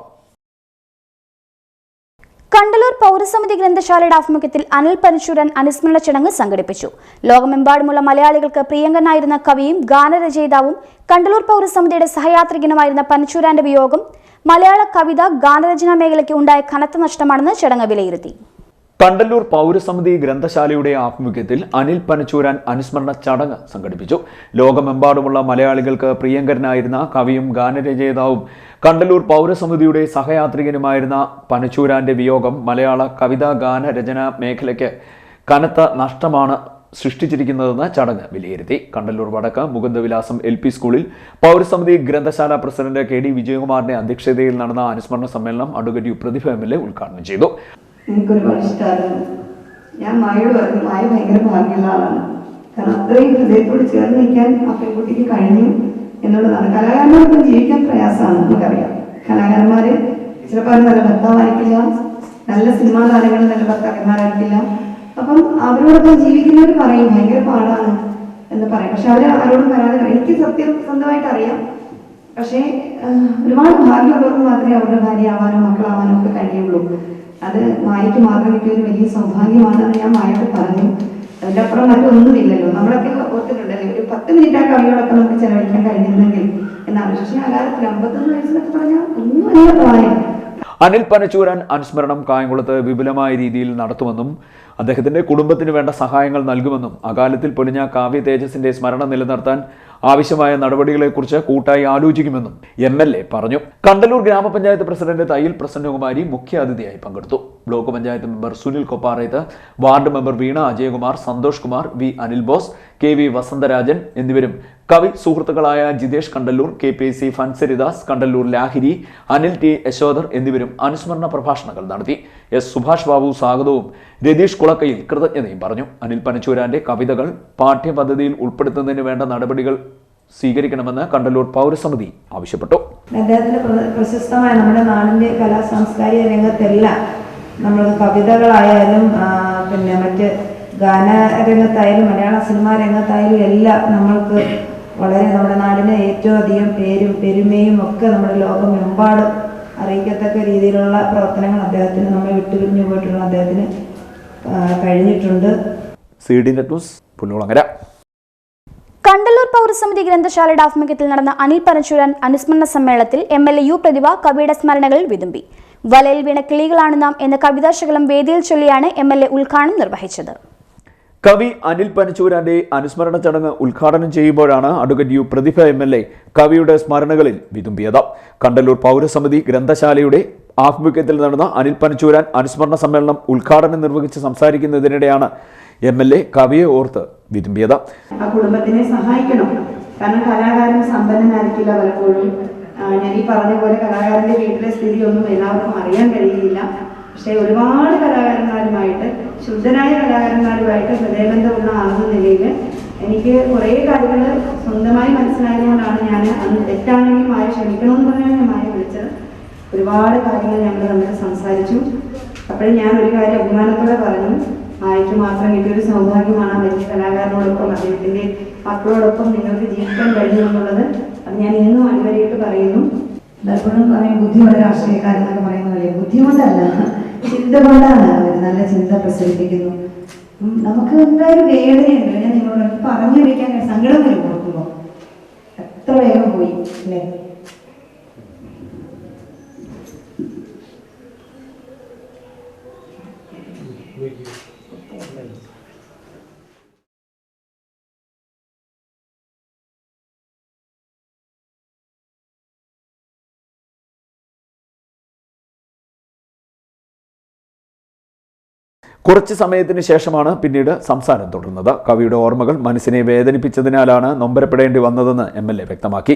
കണ്ടലൂർ പൗരസമിതി ഗ്രന്ഥശാലയുടെ ആഭിമുഖ്യത്തിൽ അനിൽ പനച്ചൂരൻ അനുസ്മരണ ചടങ്ങ് സംഘടിപ്പിച്ചു. ലോകമെമ്പാടുമുള്ള മലയാളികൾക്ക് പ്രിയങ്കനായിരുന്ന കവിയും ഗാനരചയിതാവും കണ്ടലൂർ പൗരസമിതിയുടെ സഹയാത്രികനുമായിരുന്ന പനച്ചൂരാന്റെ വിയോഗം മലയാള കവിത ഗാനരചനാ മേഖലയ്ക്ക് ഉണ്ടായ കനത്ത നഷ്ടമാണെന്ന് ചടങ്ങ് വിലയിരുത്തി. കണ്ടല്ലൂർ പൗരസമിതി ഗ്രന്ഥശാലയുടെ ആഭിമുഖ്യത്തിൽ അനിൽ പനച്ചൂരാൻ അനുസ്മരണ ചടങ്ങ് സംഘടിപ്പിച്ചു. ലോകമെമ്പാടുമുള്ള മലയാളികൾക്ക് പ്രിയങ്കരനായിരുന്ന കവിയും ഗാനരചയിതാവും കണ്ടല്ലൂർ പൗരസമിതിയുടെ സഹയാത്രികനുമായിരുന്ന പനച്ചൂരാന്റെ വിയോഗം മലയാള കവിതാ ഗാനരചനാ മേഖലയ്ക്ക് കനത്ത നഷ്ടമാണ് സൃഷ്ടിച്ചിരിക്കുന്നതെന്ന് ചടങ്ങ് വിലയിരുത്തി. കണ്ടല്ലൂർ വടക്ക് മുകുന്ദവിലാസം LP സ്കൂളിൽ പൗരസമിതി ഗ്രന്ഥശാല പ്രസിഡന്റ് KD വിജയകുമാറിന്റെ അധ്യക്ഷതയിൽ നടന്ന അനുസ്മരണ സമ്മേളനം അഡ്വക്കേറ്റ് യു പ്രതിഭ MLA ഉദ്ഘാടനം ചെയ്തു. എനിക്കൊരുപാട് ഇഷ്ടമായിരുന്നു. ഞാൻ മായോട് പറഞ്ഞു, മായ ഭയങ്കര ഭാഗ്യമുള്ള ആളാണ്. കാരണം അത്രയും ഹൃദയത്തോട് ചേർന്ന് നിൽക്കാൻ ആ പെൺകുട്ടിക്ക് കഴിഞ്ഞു എന്നുള്ളതാണ്. കലാകാരന്മാർക്കും ജീവിക്കാൻ പ്രയാസമാണ്, നമുക്കറിയാം. കലാകാരന്മാർ ചിലപ്പോൾ നല്ല ഭർത്താവായിരിക്കില്ല, നല്ല സിനിമാ താരങ്ങൾ നല്ല ഭർത്താക്കന്മാരായിരിക്കില്ല. അപ്പം അവരോടൊപ്പം ജീവിക്കുന്നവർ പറയും ഭയങ്കര പാടാണ് എന്ന് പറയും. പക്ഷെ അവർ ആരോടും പറയാതെ, എനിക്ക് സ്വന്തമായിട്ട് അറിയാം. പക്ഷേ ഒരുപാട് ഭാഗ്യമുള്ളവർക്ക് മാത്രമേ അവരുടെ ഭാര്യയാവാനോ മക്കളാവാനോ ഒക്കെ കഴിയുള്ളൂ. അത് മായയ്ക്ക് മാത്രം കിട്ടിയൊരു വലിയ സൗഭാഗ്യമാണെന്ന് ഞാൻ മായോട് പറഞ്ഞു. അതിൻ്റെ അപ്പുറം മറ്റൊന്നുമില്ലല്ലോ. നമ്മളൊക്കെ ഓർത്തിട്ടുണ്ടല്ലോ, ഒരു 10 മിനിറ്റ് ആ കവിയോടൊക്കെ നമുക്ക് ചെലവഴിക്കാൻ കഴിഞ്ഞിരുന്നെങ്കിൽ എന്നാണ്. പക്ഷേ ആ കാലത്തിൽ 51 വയസ്സെന്നൊക്കെ പറഞ്ഞാൽ ഒന്നും അല്ല പ്രായം. അനിൽ പനച്ചൂരാൻ അനുസ്മരണം കായംകുളത്ത് വിപുലമായ രീതിയിൽ നടത്തുമെന്നും അദ്ദേഹത്തിന്റെ കുടുംബത്തിന് വേണ്ട സഹായങ്ങൾ നൽകുമെന്നും അകാലത്തിൽ പൊലിഞ്ഞ കാവ്യ തേജസിന്റെ സ്മരണ നിലനിർത്താൻ ആവശ്യമായ നടപടികളെക്കുറിച്ച് കൂട്ടായി ആലോചിക്കുമെന്നും MLA പറഞ്ഞു. കണ്ടലൂർ ഗ്രാമപഞ്ചായത്ത് പ്രസിഡന്റ് തയ്യിൽ പ്രസന്നകുമാരി മുഖ്യ അതിഥിയായി പങ്കെടുത്തു. Block panchayat member Sunil Koppareth, ward member Veena Ajayakumar, Santhosh Kumar, V Anil Bose, KV Vasantharajan എന്നിവരും കവി സുഹൃത്തുക്കളായ ജിതേഷ് കണ്ടല്ലൂർ, KPC ഫൻസരിദാസ് കണ്ടല്ലൂർ, ലാഹിരി, അനിൽ T യശോധർ എന്നിവരും അനുസ്മരണ പ്രഭാഷണങ്ങൾ നടത്തി. S സുഭാഷ് ബാബു സ്വാഗതവും രതീഷ് കുളക്കയിൽ കൃതജ്ഞതയും പറഞ്ഞു. അനിൽ പനച്ചൂരാന്റെ കവിതകൾ പാഠ്യപദ്ധതിയിൽ ഉൾപ്പെടുത്തുന്നതിന് വേണ്ട നടപടികൾ സ്വീകരിക്കണമെന്ന് കണ്ടല്ലൂർ പൗരസമിതി ആവശ്യപ്പെട്ടു. അദ്ദേഹത്തിന്റെ പ്രശസ്തമായ നമ്മുടെ നാടിന്റെ കലാ സാംസ്കാരിക രംഗത്തെല്ലാം നമ്മൾ കവിതകളായാലും പിന്നെ മറ്റ് ഗാനരംഗത്തായാലും മലയാള സിനിമാ രംഗത്തായാലും എല്ലാം നമ്മൾക്ക് വളരെ നമ്മുടെ നാടിന് ഏറ്റവും അധികം പേരും പെരുമയും ഒക്കെ നമ്മുടെ ലോകമെമ്പാടും അറിയിക്കത്തക്ക രീതിയിലുള്ള പ്രവർത്തനങ്ങൾ അദ്ദേഹത്തിന് നമ്മെ വിട്ടുപിരിഞ്ഞു പോയിട്ടുള്ള അദ്ദേഹത്തിന് കഴിഞ്ഞിട്ടുണ്ട്. CD news Punnoolangara. കണ്ടല്ലൂർ പൗരസമിതി ഗ്രന്ഥശാലയുടെ ആഭിമുഖ്യത്തിൽ നടന്ന അനിൽ പനച്ചൂരാൻ അനുസ്മരണ സമ്മേളനത്തിൽ MLA യു പ്രതിഭ കവിയുടെ സ്മരണകൾ വിതുമ്പി. വലയിൽ വീണ കിളികളാണ് നാം എന്ന കവിതാശകലം വേദിയിൽ ചൊല്ലിയാണ് MLA ഉദ്ഘാടനം നിർവഹിച്ചത്. കവി അനിൽ പനച്ചൂരാന്റെ അനുസ്മരണ ചടങ്ങ് ഉദ്ഘാടനം ചെയ്യുമ്പോഴാണ് അഡ്വക്കേറ്റ് യു പ്രതിഭ MLA കവിയുടെ സ്മരണകളിൽ വിതുമ്പിയത്. കണ്ടല്ലൂർ പൗരസമിതി ഗ്രന്ഥശാലയുടെ ആഭിമുഖ്യത്തിൽ നടന്ന അനിൽ പനച്ചൂരാൻ അനുസ്മരണ സമ്മേളനം ഉദ്ഘാടനം നിർവഹിച്ച് സംസാരിക്കുന്നതിനിടെയാണ് MLA കവിയെ ഓർത്ത് വിതുമ്പിയത്. ആ കുടുംബത്തിനെ സഹായിക്കണം. കാരണം കലാകാരൻ സമ്പന്നനായിരിക്കില്ല പലപ്പോഴും. ഞാൻ ഈ പറഞ്ഞ പോലെ കലാകാരന്റെ വീട്ടിലെ സ്ഥിതി ഒന്നും എല്ലാവർക്കും അറിയാൻ കഴിയില്ല. പക്ഷെ ഒരുപാട് കലാകാരന്മാരുമായിട്ട്, ശുദ്ധനായ കലാകാരന്മാരുമായിട്ട് ഹൃദയബന്ധമുള്ള ആളുന്ന നിലയിൽ എനിക്ക് കുറേ കാര്യങ്ങൾ സ്വന്തമായി മനസ്സിലായതുകൊണ്ടാണ് ഞാൻ അന്ന് തെറ്റാണെങ്കിൽ മായ ക്ഷമിക്കണമെന്ന് പറഞ്ഞാണ് ഞാൻ മായ വിളിച്ചത്. ഒരുപാട് കാര്യങ്ങൾ ഞങ്ങൾ തമ്മിൽ സംസാരിച്ചു. അപ്പോഴും ഞാൻ ഒരു കാര്യം അഭിമാനത്തോടെ പറഞ്ഞു, മായയ്ക്ക് മാത്രം കിട്ടിയൊരു സൗഭാഗ്യമാണ് ആ വലിയ കലാകാരനോടൊപ്പം അദ്ദേഹത്തിൻ്റെ മക്കളോടൊപ്പം നിങ്ങൾക്ക് ജീവിക്കാൻ കഴിഞ്ഞു എന്നുള്ളത്. അത് ഞാൻ ഇന്നും അടിവരയിട്ട് പറയുന്നു. പലപ്പോഴും പറയും ബുദ്ധിമുട്ട് രാഷ്ട്രീയക്കാരെന്നൊക്കെ പറയുന്ന പോലെ ബുദ്ധിമുട്ടല്ല, ചിന്ത കൊണ്ടാണ് അവർ നല്ല ചിന്ത പ്രസരിപ്പിക്കുന്നു. നമുക്ക് എന്തായാലും വേദനയുണ്ട്. ഞാൻ നിങ്ങളോട് പറഞ്ഞു വയ്ക്കാൻ സങ്കടം വരും കൊടുക്കുമ്പോൾ. എത്ര വേഗം പോയി അല്ലേ? കുറച്ച് സമയത്തിന് ശേഷമാണ് പിന്നീട് സംസാരം തുടർന്നത്. കവിയുടെ ഓർമ്മകൾ മനസ്സിനെ വേദനിപ്പിച്ചതിനാലാണ് നൊമ്പരപ്പെടേണ്ടി വന്നതെന്ന് MLA വ്യക്തമാക്കി.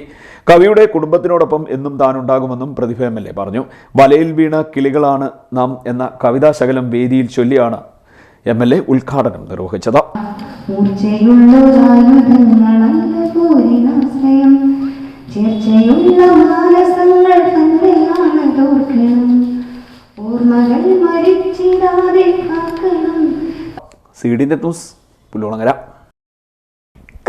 കവിയുടെ കുടുംബത്തിനോടൊപ്പം എന്നും താനുണ്ടാകുമെന്നും പ്രതിഭ MLA പറഞ്ഞു. വലയിൽ വീണ കിളികളാണ് നാം എന്ന കവിതാശകലം വേദിയിൽ ചൊല്ലിയാണ് MLA ഉദ്ഘാടനം നിർവഹിച്ചത്. Pullolangara.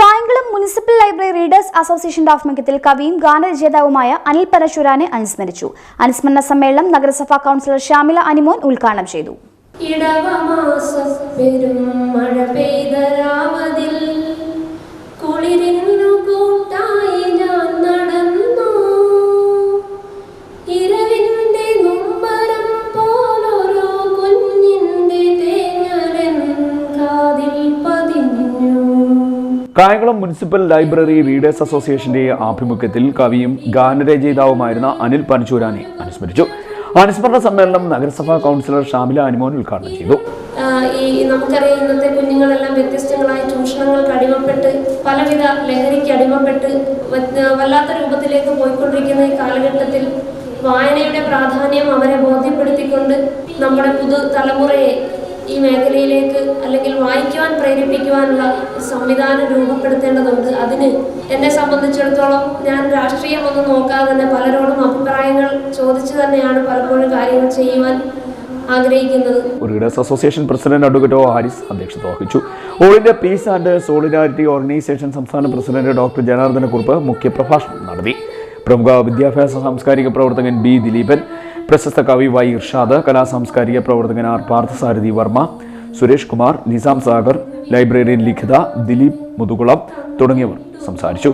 Kayamkulam municipal library readers association ആഭിമുഖ്യത്തിൽ കവിയും ഗാനരചയിതാവുമായ അനിൽ പരശുരാനെ അനുസ്മരിച്ചു. അനുസ്മരണ സമ്മേളനം നഗരസഭാ കൗൺസിലർ ഷാമില അനിമോൻ ഉദ്ഘാടനം ചെയ്തു. കായംകുളം മുനിസിപ്പൽ ലൈബ്രറി റീഡേഴ്സ് അസോസിയേഷന്റെ ആഭിമുഖ്യത്തിൽ കവിയും ഗാനരചയിതാവുമായിരുന്ന അനിൽ പനച്ചൂരാനെ അനുസ്മരിച്ചു. അനുസ്മരണ സമ്മേളനം നഗരസഭാ കൗൺസിലർ ഷാമില അനിമോൻ ഉദ്ഘാടനം ചെയ്തു. നമുക്കറിയാം, ഇന്നത്തെ കുഞ്ഞുങ്ങളെല്ലാം വ്യത്യസ്തങ്ങളായ ചൂഷണങ്ങൾക്ക് അടിമപ്പെട്ട് പലവിധ ലഹരിക്ക് അടിമപ്പെട്ട് വല്ലാത്ത രൂപത്തിലേക്ക് പോയിക്കൊണ്ടിരിക്കുന്ന ഈ കാലഘട്ടത്തിൽ വായനയുടെ പ്രാധാന്യം അവരെ ബോധ്യപ്പെടുത്തിക്കൊണ്ട് നമ്മുടെ പുതുതലമുറയെ ഈ മേഖലയിലേക്ക് അല്ലെങ്കിൽ വായിക്കുവാൻ പ്രേരിപ്പിക്കുവാനുള്ള സംവിധാനം രൂപപ്പെടുത്തേണ്ടതുണ്ട്. അതിന് എന്നെ സംബന്ധിച്ചിടത്തോളം ഞാൻ രാഷ്ട്രീയം ഒന്നും നോക്കാതെ തന്നെ പലരോടും അഭിപ്രായങ്ങൾ ചോദിച്ചു തന്നെയാണ് പലപ്പോഴും കാര്യങ്ങൾ ചെയ്യുവാൻ ആഗ്രഹിക്കുന്നത്. Readers association president advocate O Haris അധ്യക്ഷത വഹിച്ചു. All India peace and solidarity organisation സംസ്ഥാന പ്രസിഡന്റ് ഡോക്ടർ ജനാർദ്ദനക്കുറുപ്പ് മുഖ്യപ്രഭാഷണം നടത്തി. പ്രമുഖ വിദ്യാഭ്യാസ സാംസ്കാരിക പ്രവർത്തകൻ ബി ദിലീപൻ, പ്രശസ്ത കവി വൈ ഇർഷാദ്, കലാസാംസ്കാരിക പ്രവർത്തകൻ ആർ പാർത്ഥസാരഥി വർമ്മ, സുരേഷ് കുമാർ, നിസാം സാഗർ, ലൈബ്രറിയൻ ലിഖിത, ദിലീപ് മുതുകുളം തുടങ്ങിയവർ സംസാരിച്ചു.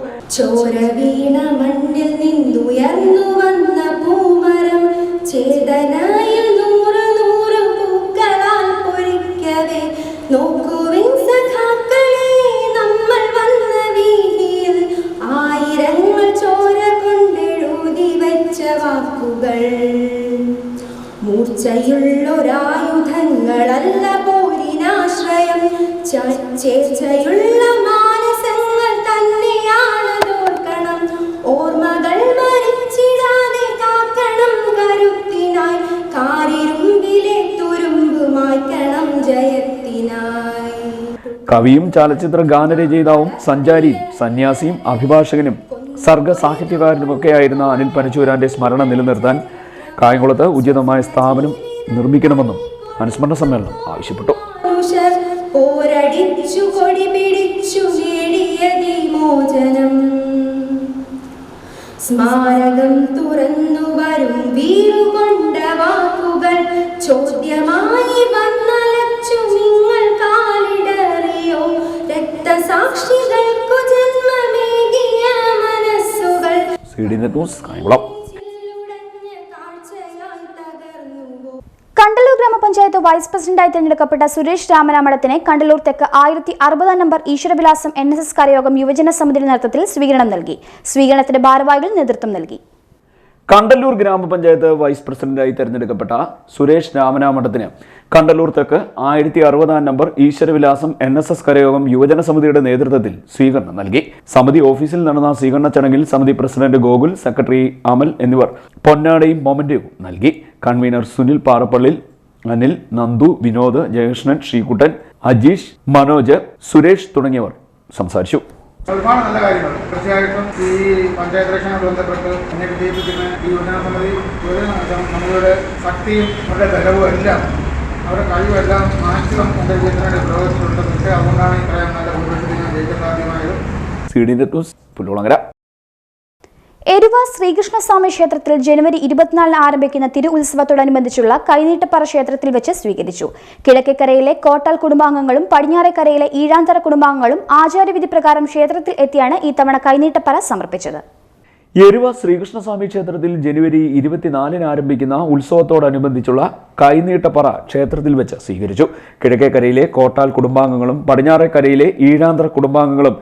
മൂർച്ചയുള്ളൊരായുധങ്ങളല്ല പോരിനാശ്രയം, ചേർച്ചയുള്ള മാനസങ്ങൾ തന്നെയാണ് തോൽക്കണം. ഓർമ്മകൾ മരിച്ചിടാതെ കാക്കണം കരുത്തിനായി, കാരിരുമ്പിലെ തുരുമ്പ് മായ്ക്കണം ജയത്തിനായി. കവിയും ചലച്ചിത്ര ഗാനരചയിതാവും സഞ്ചാരിയും സന്യാസിയും അഭിഭാഷകനും സർഗ സാഹിത്യകാരനുമൊക്കെയായിരുന്ന അനിൽ പനച്ചൂരാന്റെ സ്മരണ നിലനിർത്താൻ കായംകുളത്ത് ഉചിതമായ സ്ഥാപനം നിർമ്മിക്കണമെന്നും അനുസ്മരണ സമ്മേളനം ആവശ്യപ്പെട്ടു. സ്മാരകം തുറന്നു വരും വീറുകൊണ്ട വാക്കുകൾ ചോദ്യമായി വന്നലച്ചു നിങ്ങൾ കാലിടറിയോ, രക്തസാക്ഷികൾക്കു ജന്മമേകിയ മനസ്സുകൾ. കായംകുളം. കണ്ടലൂർ ഗ്രാമപഞ്ചായത്ത് വൈസ് പ്രസിഡന്റായി തിരഞ്ഞെടുക്കപ്പെട്ട സുരേഷ് രാമനാമടത്തിന് കണ്ടലൂർ തെക്ക് 1060 നമ്പർ ഈശ്വരവിലാസം NSS കരയോഗം യുവജന സമിതിയുടെ നേതൃത്വത്തിൽ സ്വീകരണം നൽകി. സ്വീകരണത്തിന് ഭാരവാഹികൾ നേതൃത്വം നൽകി. കണ്ടലൂർ ഗ്രാമപഞ്ചായത്ത് വൈസ് പ്രസിഡന്റായി തെരഞ്ഞെടുക്കപ്പെട്ട സുരേഷ് രാമനാമഠത്തിന് കണ്ടലൂർ തെക്ക് 1060 നമ്പർ ഈശ്വരവിലാസം NSS കരയോഗം യുവജന സമിതിയുടെ നേതൃത്വത്തിൽ സ്വീകരണം നൽകി. സമിതി ഓഫീസിൽ നടന്ന സ്വീകരണ ചടങ്ങിൽ സമിതി പ്രസിഡന്റ് ഗോകുൽ, സെക്രട്ടറി അമൽ എന്നിവർ പൊന്നാടയും മൊമന്റവും നൽകി. കൺവീനർ സുനിൽ പാറപ്പള്ളിൽ, അനിൽ, നന്ദു, വിനോദ്, ജയകൃഷ്ണൻ, ശ്രീകുട്ടൻ, അജീഷ്, മനോജ്, സുരേഷ് തുടങ്ങിയവർ സംസാരിച്ചു. ഒരുപാട് നല്ല കാര്യങ്ങൾ തീർച്ചയായിട്ടും ഈ പഞ്ചായത്ത് ഇലക്ഷനുമായി ബന്ധപ്പെട്ട് എന്നെ വിജയിപ്പിക്കുന്ന ഈ യുവജന സമിതിയുടെ ശക്തിയും അവരുടെ ബലവും എല്ലാം അവരുടെ കഴിവെല്ലാം മാക്സിമം എൻ്റെ വിജയത്തിനായിട്ട് പ്രവർത്തിച്ചിട്ടുണ്ട്. അതുകൊണ്ടാണ് ഇത്രയും നല്ല ഭൂരിപക്ഷത്തിൽ ഞാൻ ജയിക്കാൻ സാധ്യമായത്. CD news Pullulangara. എരുവ ശ്രീകൃഷ്ണസ്വാമി ക്ഷേത്രത്തിൽ ജനുവരി 24 ആരംഭിക്കുന്ന തിരു ഉത്സവത്തോടനുബന്ധിച്ചുള്ള കൈനീട്ടപ്പറ ക്ഷേത്രത്തിൽ വെച്ച് സ്വീകരിച്ചു. കിഴക്കേക്കരയിലെ കോട്ടാൽ കുടുംബാംഗങ്ങളും പടിഞ്ഞാറേക്കരയിലെ ഈഴാന്തറ കുടുംബാംഗങ്ങളും ആചാരവിധി പ്രകാരം ക്ഷേത്രത്തിൽ എത്തിയാണ് ഈ തവണ കൈനീട്ടപ്പറ സമർപ്പിച്ചത്. എരുവ ശ്രീകൃഷ്ണസ്വാമി ക്ഷേത്രത്തിൽ ജനുവരി 24 ആരംഭിക്കുന്ന ഉത്സവത്തോടനുബന്ധിച്ചുള്ള കൈനീട്ടപ്പറ ക്ഷേത്രത്തിൽ വെച്ച് സ്വീകരിച്ചു. കിഴക്കേക്കരയിലെ കോട്ടാൽ കുടുംബാംഗങ്ങളും പടിഞ്ഞാറേക്കരയിലെ ഈഴാന്തറ കുടുംബാംഗങ്ങളും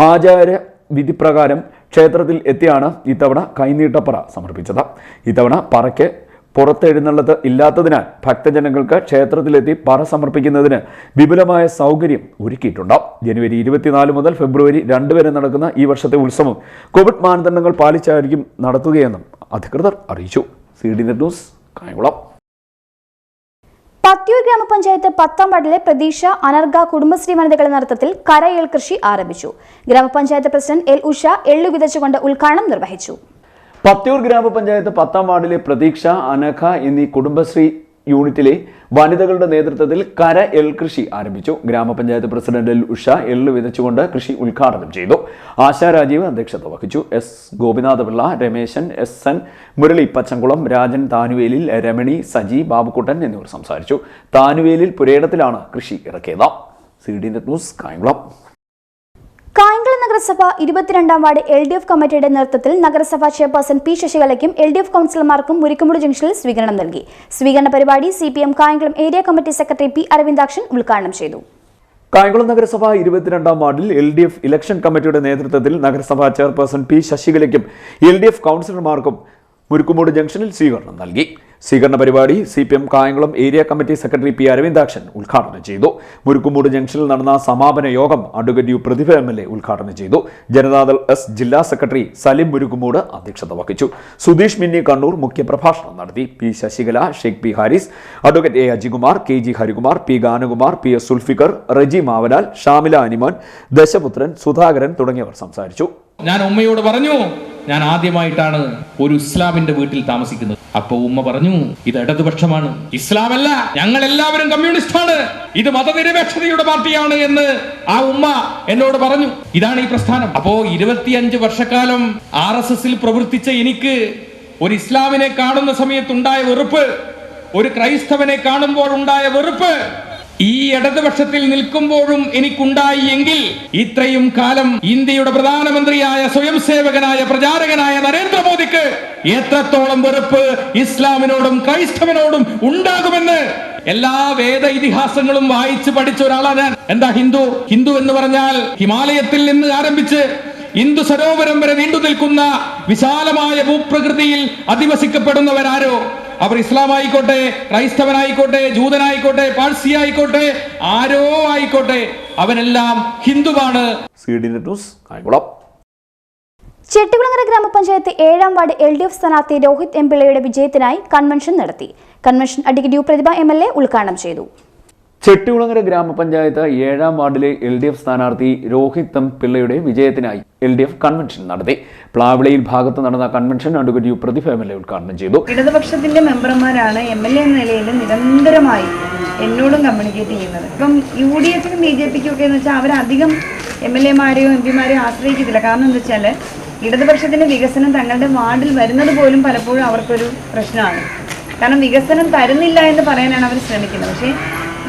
ആചാര വിധിപ്രകാരം ക്ഷേത്രത്തിൽ എത്തിയാണ് ഇത്തവണ കൈനീട്ടപ്പറ സമർപ്പിച്ചത്. ഇത്തവണ പറയ്ക്ക് പുറത്തെഴുന്നള്ളത്ത് ഇല്ലാത്തതിനാൽ ഭക്തജനങ്ങൾക്ക് ക്ഷേത്രത്തിലെത്തി പറ സമർപ്പിക്കുന്നതിന് വിപുലമായ സൗകര്യം ഒരുക്കിയിട്ടുണ്ട്. ജനുവരി 24 മുതൽ ഫെബ്രുവരി 2 വരെ നടക്കുന്ന ഈ വർഷത്തെ ഉത്സവം കോവിഡ് മാനദണ്ഡങ്ങൾ പാലിച്ചായിരിക്കും നടത്തുകയെന്നും അധികൃതർ അറിയിച്ചു. CD news Kayamkulam. പത്തിയൂർ ഗ്രാമപഞ്ചായത്ത് 10ാം വാർഡിലെ പ്രതീക്ഷ അനർഗ കുടുംബശ്രീ വനിതകളുടെ നേതൃത്വത്തിൽ കരയേൽ കൃഷി ആരംഭിച്ചു. ഗ്രാമപഞ്ചായത്ത് പ്രസിഡന്റ് L ഉഷ എള്ളു വിതച്ചുകൊണ്ട് ഉദ്ഘാടനം നിർവഹിച്ചു. പത്തിയൂർ ഗ്രാമപഞ്ചായത്ത് 10ാം വാർഡിലെ പ്രതീക്ഷ അനഘ എന്നീ കുടുംബശ്രീ യൂണിറ്റിലെ വനിതകളുടെ നേതൃത്വത്തിൽ കര എൽ കൃഷി ആരംഭിച്ചു. ഗ്രാമപഞ്ചായത്ത് പ്രസിഡന്റ് L ഉഷ എള്ളു വിതച്ചുകൊണ്ട് കൃഷി ഉദ്ഘാടനം ചെയ്തു. ആശാ രാജീവ് അധ്യക്ഷത വഹിച്ചു. S ഗോപിനാഥപിള്ള, രമേശൻ, SN മുരളി, പച്ചംകുളം രാജൻ, താനുവേലിൽ രമണി, സജി, ബാബുക്കുട്ടൻ എന്നിവർ സംസാരിച്ചു. താനുവേലിൽ പുരയിടത്തിലാണ് കൃഷി ഇറക്കിയത്. CD news Kayamkulam. കായംകുളം നഗരസഭ 22ാം വാർഡ് LDF കമ്മിറ്റിയുടെ നേതൃത്വത്തിൽ നഗരസഭാ ചെയർപേഴ്സൺ P ശശികലയ്ക്കും LDF കൗൺസിലർമാർക്കും മുരിക്കുമുടി ജംഗ്ഷനിൽ സ്വീകരണം നൽകി. സ്വീകരണ പരിപാടി CPM Kayamkulam area committee secretary P Aravindakshan ഉദ്ഘാടനം ചെയ്തു. കായംകുളം നഗരസഭ 22ാം വാർഡിൽ LDF ഇലക്ഷൻ കമ്മിറ്റിയുടെ നേതൃത്വത്തിൽ നഗരസഭാ ചെയർപേഴ്സൺ P ശശികലയ്ക്കും LDF കൗൺസിലർമാർക്കും മുരിക്കുമുടി ജംഗ്ഷനിൽ സ്വീകരണം നൽകി. സ്വീകരണ പരിപാടി CPM Kayamkulam area committee secretary P Aravindakshan ഉദ്ഘാടനം ചെയ്തു. മുരിക്കുമൂട് ജംഗ്ഷനിൽ നടന്ന സമാപന യോഗം അഡ്വക്കേറ്റ് U പ്രതിഭ MLA ഉദ്ഘാടനം ചെയ്തു. ജനതാദൾ S ജില്ലാ സെക്രട്ടറി സലിം മുരിക്കുമൂട് അധ്യക്ഷത വഹിച്ചു. സുധീഷ് മിന്നി കണ്ണൂർ മുഖ്യപ്രഭാഷണം നടത്തി. P Sasikala, Sheikh P Haris, advocate A Ajikumar, KG Harikumar, P Ganakumar, PS Sulfiker, Reji Mavanal, Shamila Animon, Dashaputhran, Sudhakaran തുടങ്ങിയവർ സംസാരിച്ചു. ഞാൻ ഉമ്മയോട് പറഞ്ഞു, ഞാൻ ആദ്യമായിട്ടാണ് ഒരു ഇസ്ലാമിന്റെ വീട്ടിൽ താമസിക്കുന്നത്. അപ്പൊ ഉമ്മ പറഞ്ഞു, ഇത് ഇടതുപക്ഷമാണ്, ഇസ്ലാമല്ല, ഞങ്ങൾ എല്ലാവരും കമ്മ്യൂണിസ്റ്റാണ്, ഇത് മതനിരപേക്ഷതയുടെ പാർട്ടിയാണ് എന്ന് ആ ഉമ്മ എന്നോട് പറഞ്ഞു. ഇതാണ് ഈ പ്രസ്ഥാനം. അപ്പോ 25 വർഷക്കാലം RSSൽ പ്രവർത്തിച്ച എനിക്ക് ഒരു ഇസ്ലാമിനെ കാണുന്ന സമയത്തുണ്ടായ വെറുപ്പ്, ഒരു ക്രൈസ്തവനെ കാണുമ്പോൾ ഉണ്ടായ വെറുപ്പ് ഈ ഇടതുപക്ഷത്തിൽ നിൽക്കുമ്പോഴും എനിക്കുണ്ടായി എങ്കിൽ ഇത്രയും കാലം ഇന്ത്യയുടെ പ്രധാനമന്ത്രിയായ സ്വയം സേവകനായ പ്രചാരകനായ നരേന്ദ്രമോദിക്ക് എത്രത്തോളം വെറുപ്പ് ഇസ്ലാമിനോടും ക്രൈസ്തവനോടും ഉണ്ടാകുമെന്ന് എല്ലാ വേദ ഇതിഹാസങ്ങളും വായിച്ച് പഠിച്ച ഒരാളാണ് ഞാൻ. എന്താ ഹിന്ദു എന്ന് പറഞ്ഞാൽ ഹിമാലയത്തിൽ നിന്ന് ആരംഭിച്ച് ഹിന്ദു സരോവരം വരെ നീണ്ടു നിൽക്കുന്ന വിശാലമായ ഭൂപ്രകൃതിയിൽ അധിവസിക്കപ്പെടുന്നവരാരോ, അവർ ഇസ്ലാം ആയിക്കോട്ടെ, ക്രൈസ്തവനായിക്കോട്ടെ, ജൂതനായിക്കോട്ടെ, പാഴ്സി ആയിക്കോട്ടെ, ആരോ ആയിക്കോട്ടെ, അവനെല്ലാം ഹിന്ദുവാണ്. CD news Kayamkulam. ചെട്ടികുളങ്ങര ഗ്രാമപഞ്ചായത്ത് 7ാം വാർഡ് LDF സ്ഥാനാർത്ഥി രോഹിത് M പിള്ളയുടെ വിജയത്തിനായി കൺവെൻഷൻ നടത്തി. Convention advocate U Prathibha MLA ഉദ്ഘാടനം ചെയ്തു. ചെട്ടികുളങ്ങര ഗ്രാമപഞ്ചായത്ത് 7ാം വാർഡിലെ LDF സ്ഥാനാർത്ഥി രോഹിത് M പിള്ളയുടെ വിജയത്തിനായി LDF കൺവെൻഷൻ നടത്തി. പ്ലാവിളയിൽ ഭാഗത്ത് നടന്ന convention advocate U Prathibha MLA ഉദ്ഘാടനം ചെയ്തു. ഇടതുപക്ഷത്തിന്റെ മെമ്പർമാരാണ് MLA എന്ന നിലയിൽ നിരന്തരമായി എന്നോടും കമ്മ്യൂണിക്കേറ്റ് ചെയ്യുന്നത്. ഇപ്പം UDFനും BJPക്കും ഒക്കെ എന്ന് വെച്ചാൽ അവരധികം MLA-മാരെയോ MP-മാരെയോ ആശ്രയിക്കത്തില്ല. കാരണം എന്താ വെച്ചാൽ ഇടതുപക്ഷത്തിന്റെ വികസനം തങ്ങളുടെ വാർഡിൽ വരുന്നത് പോലും പലപ്പോഴും അവർക്കൊരു പ്രശ്നമാണ്. കാരണം വികസനം തരുന്നില്ല എന്ന് പറയാനാണ് അവർ ശ്രമിക്കുന്നത്. പക്ഷേ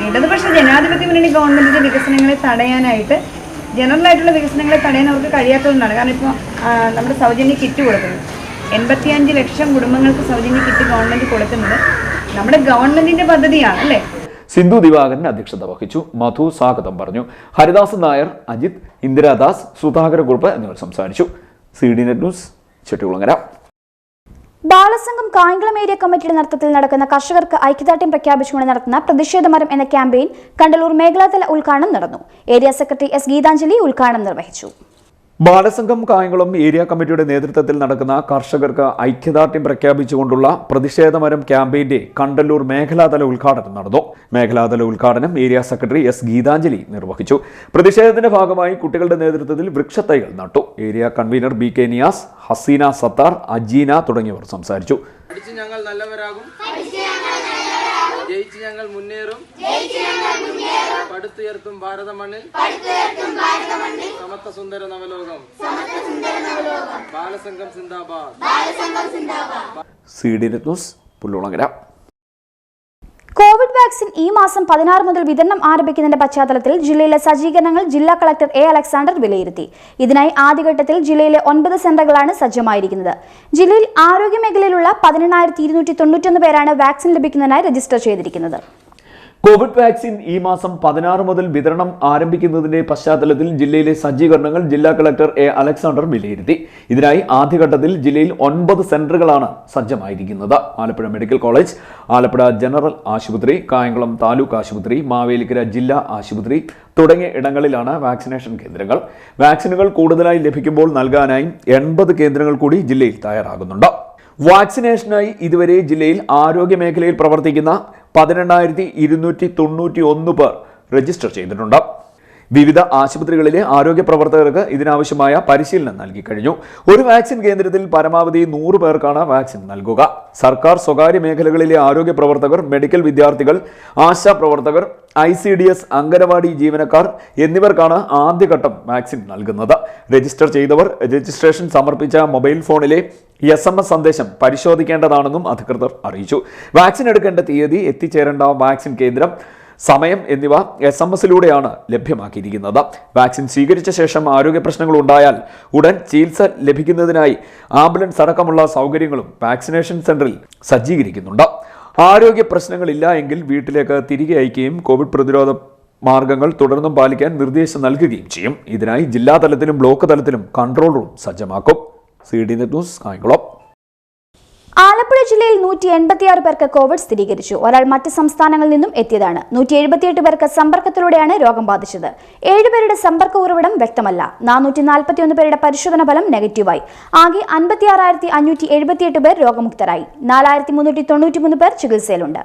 ഇടതുപക്ഷ ജനാധിപത്യ മുന്നണി ഗവൺമെന്റിന്റെ വികസനങ്ങളെ തടയാനായിട്ട്, ജനറൽ ആയിട്ടുള്ള വികസനങ്ങളെ തടയാൻ അവർക്ക് കഴിയാത്തതുകൊണ്ടാണ്. കാരണം ഇപ്പോൾ നമ്മുടെ സൗജന്യ കിറ്റ് കൊടുക്കുന്നത് 85 ലക്ഷം കുടുംബങ്ങൾക്ക് സൗജന്യ കിറ്റ് ഗവൺമെന്റ് കൊടുക്കുന്നത് നമ്മുടെ ഗവൺമെന്റിന്റെ പദ്ധതിയാണ് അല്ലേ. സിന്ധു ദിവാകരൻ അധ്യക്ഷത വഹിച്ചു. മധു സ്വാഗതം പറഞ്ഞു. ഹരിദാസ് നായർ, അജിത്, ഇന്ദിരാദാസ്, സുധാകര കുറുപ്പ് എന്നിവർ സംസാരിച്ചു. CD news Chettikulangara. Balasangham Kayamkulam area കമ്മിറ്റിയുടെ നേതൃത്വത്തിൽ നടക്കുന്ന കർഷകർക്ക് ഐക്യദാർഢ്യം പ്രഖ്യാപിച്ചുകൊണ്ട് നടത്തുന്ന പ്രതിഷേധമരം എന്ന ക്യാമ്പയിൻ കണ്ടലൂർ മേഖലാതല ഉദ്ഘാടനം നടന്നു. ഏരിയ സെക്രട്ടറി S ഗീതാഞ്ജലി ഉദ്ഘാടനം നിർവഹിച്ചു. ബാലസംഘം കായംകുളം ഏരിയ കമ്മിറ്റിയുടെ നേതൃത്വത്തിൽ നടക്കുന്ന കർഷകർക്ക് ഐക്യദാർഢ്യം പ്രഖ്യാപിച്ചുകൊണ്ടുള്ള പ്രതിഷേധമരം ക്യാമ്പയിന്റെ കണ്ടല്ലൂർ മേഖലാതല ഉദ്ഘാടനം നടന്നു. മേഖലാതല ഉദ്ഘാടനം ഏരിയ സെക്രട്ടറി എസ് ഗീതാഞ്ജലി നിർവഹിച്ചു. പ്രതിഷേധത്തിന്റെ ഭാഗമായി കുട്ടികളുടെ നേതൃത്വത്തിൽ വൃക്ഷത്തൈകൾ നട്ടു. Area convener B K Niyas, Haseena Sathar, Ajeena തുടങ്ങിയവർ സംസാരിച്ചു. ഞങ്ങൾ നല്ലവരാകും, ജയിച്ച് ഞങ്ങൾ മുന്നേറും, പടുത്തുയർത്തും ഭാരത മണ്ണിൽ സമത്വ സുന്ദര നവലോകം, ബാലസംഘം സിന്ദാബാദ്. CD news Pullulangara. Covid vaccine ഈ മാസം 16 മുതൽ വിതരണം ആരംഭിക്കുന്നതിന്റെ പശ്ചാത്തലത്തിൽ ജില്ലയിലെ സജ്ജീകരണങ്ങൾ ജില്ലാ കളക്ടർ എ അലക്സാണ്ടർ വിലയിരുത്തി. ഇതിനായി ആദ്യഘട്ടത്തിൽ ജില്ലയിലെ 9 സെന്ററുകളാണ് സജ്ജമായിരിക്കുന്നത്. ജില്ലയിൽ ആരോഗ്യ മേഖലയിലുള്ള 18,291 പേരാണ് വാക്സിൻ ലഭിക്കുന്നതിനായി രജിസ്റ്റർ ചെയ്തിരിക്കുന്നത്. കോവിഡ് വാക്സിൻ ഈ മാസം 16 മുതൽ വിതരണം ആരംഭിക്കുന്നതിന്റെ പശ്ചാത്തലത്തിൽ ജില്ലയിലെ സജ്ജീകരണങ്ങൾ ജില്ലാ കളക്ടർ എ അലക്സാണ്ടർ വിലയിരുത്തി. ഇതിനായി ആദ്യഘട്ടത്തിൽ ജില്ലയിൽ 9 സെന്ററുകളാണ് സജ്ജമായിരിക്കുന്നത്. Alappuzha medical college, Alappuzha general ആശുപത്രി, കായംകുളം താലൂക്ക് ആശുപത്രി, മാവേലിക്കര ജില്ലാ ആശുപത്രി തുടങ്ങിയ ഇടങ്ങളിലാണ് വാക്സിനേഷൻ കേന്ദ്രങ്ങൾ. വാക്സിനുകൾ കൂടുതലായി ലഭിക്കുമ്പോൾ നൽകാനായി 80 കേന്ദ്രങ്ങൾ കൂടി ജില്ലയിൽ തയ്യാറാകുന്നുണ്ട്. വാക്സിനേഷനായി ഇതുവരെ ജില്ലയിൽ ആരോഗ്യ മേഖലയിൽ പ്രവർത്തിക്കുന്ന 18,291 പേർ രജിസ്റ്റർ ചെയ്തിട്ടുണ്ട്. വിവിധ ആശുപത്രികളിലെ ആരോഗ്യ പ്രവർത്തകർക്ക് ഇതിനാവശ്യമായ പരിശീലനം നൽകി കഴിഞ്ഞു. ഒരു വാക്സിൻ കേന്ദ്രത്തിൽ പരമാവധി 100 പേർക്കാണ് വാക്സിൻ നൽകുക. സർക്കാർ സ്വകാര്യ മേഖലകളിലെ ആരോഗ്യ പ്രവർത്തകർ, മെഡിക്കൽ വിദ്യാർത്ഥികൾ, ആശാ പ്രവർത്തകർ, ICDS അംഗനവാടി ജീവനക്കാർ എന്നിവർക്കാണ് ആദ്യഘട്ടം വാക്സിൻ നൽകുന്നത്. രജിസ്റ്റർ ചെയ്തവർ രജിസ്ട്രേഷൻ സമർപ്പിച്ച മൊബൈൽ ഫോണിലെ SMS സന്ദേശം പരിശോധിക്കേണ്ടതാണെന്നും അധികൃതർ അറിയിച്ചു. വാക്സിൻ എടുക്കേണ്ട തീയതി, എത്തിച്ചേരേണ്ട വാക്സിൻ കേന്ദ്രം, സമയം എന്നിവ SMS-ലൂടെയാണ് ലഭ്യമാക്കിയിരിക്കുന്നത്. വാക്സിൻ സ്വീകരിച്ച ശേഷം ആരോഗ്യ പ്രശ്നങ്ങൾ ഉണ്ടായാൽ ഉടൻ ചികിത്സ ലഭിക്കുന്നതിനായി ആംബുലൻസ് അടക്കമുള്ള സൗകര്യങ്ങളും വാക്സിനേഷൻ സെന്ററിൽ സജ്ജീകരിക്കുന്നുണ്ട്. ആരോഗ്യ പ്രശ്നങ്ങളില്ല എങ്കിൽ വീട്ടിലേക്ക് തിരികെ അയക്കുകയും കോവിഡ് പ്രതിരോധ മാർഗങ്ങൾ തുടർന്നും പാലിക്കാൻ നിർദ്ദേശം നൽകുകയും ചെയ്യും. ഇതിനായി ജില്ലാതലത്തിലും ബ്ലോക്ക് തലത്തിലും കൺട്രോൾ റൂം സജ്ജമാക്കും. CD news Kayamkulam. ആലപ്പുഴ ജില്ലയിൽ 186 പേർക്ക് കോവിഡ് സ്ഥിരീകരിച്ചു. ഒരാൾ മറ്റ് സംസ്ഥാനങ്ങളിൽ നിന്നും എത്തിയതാണ്. 178 പേർക്ക് സമ്പർക്കത്തിലൂടെയാണ് രോഗം ബാധിച്ചത്. 7 പേരുടെ സമ്പർക്ക ഉറവിടം വ്യക്തമല്ല. 441 പേരുടെ പരിശോധന ഫലം നെഗറ്റീവായി. ആകെ 56,578 പേർ രോഗമുക്തരായി. 4,393 പേർ ചികിത്സയിലുണ്ട്.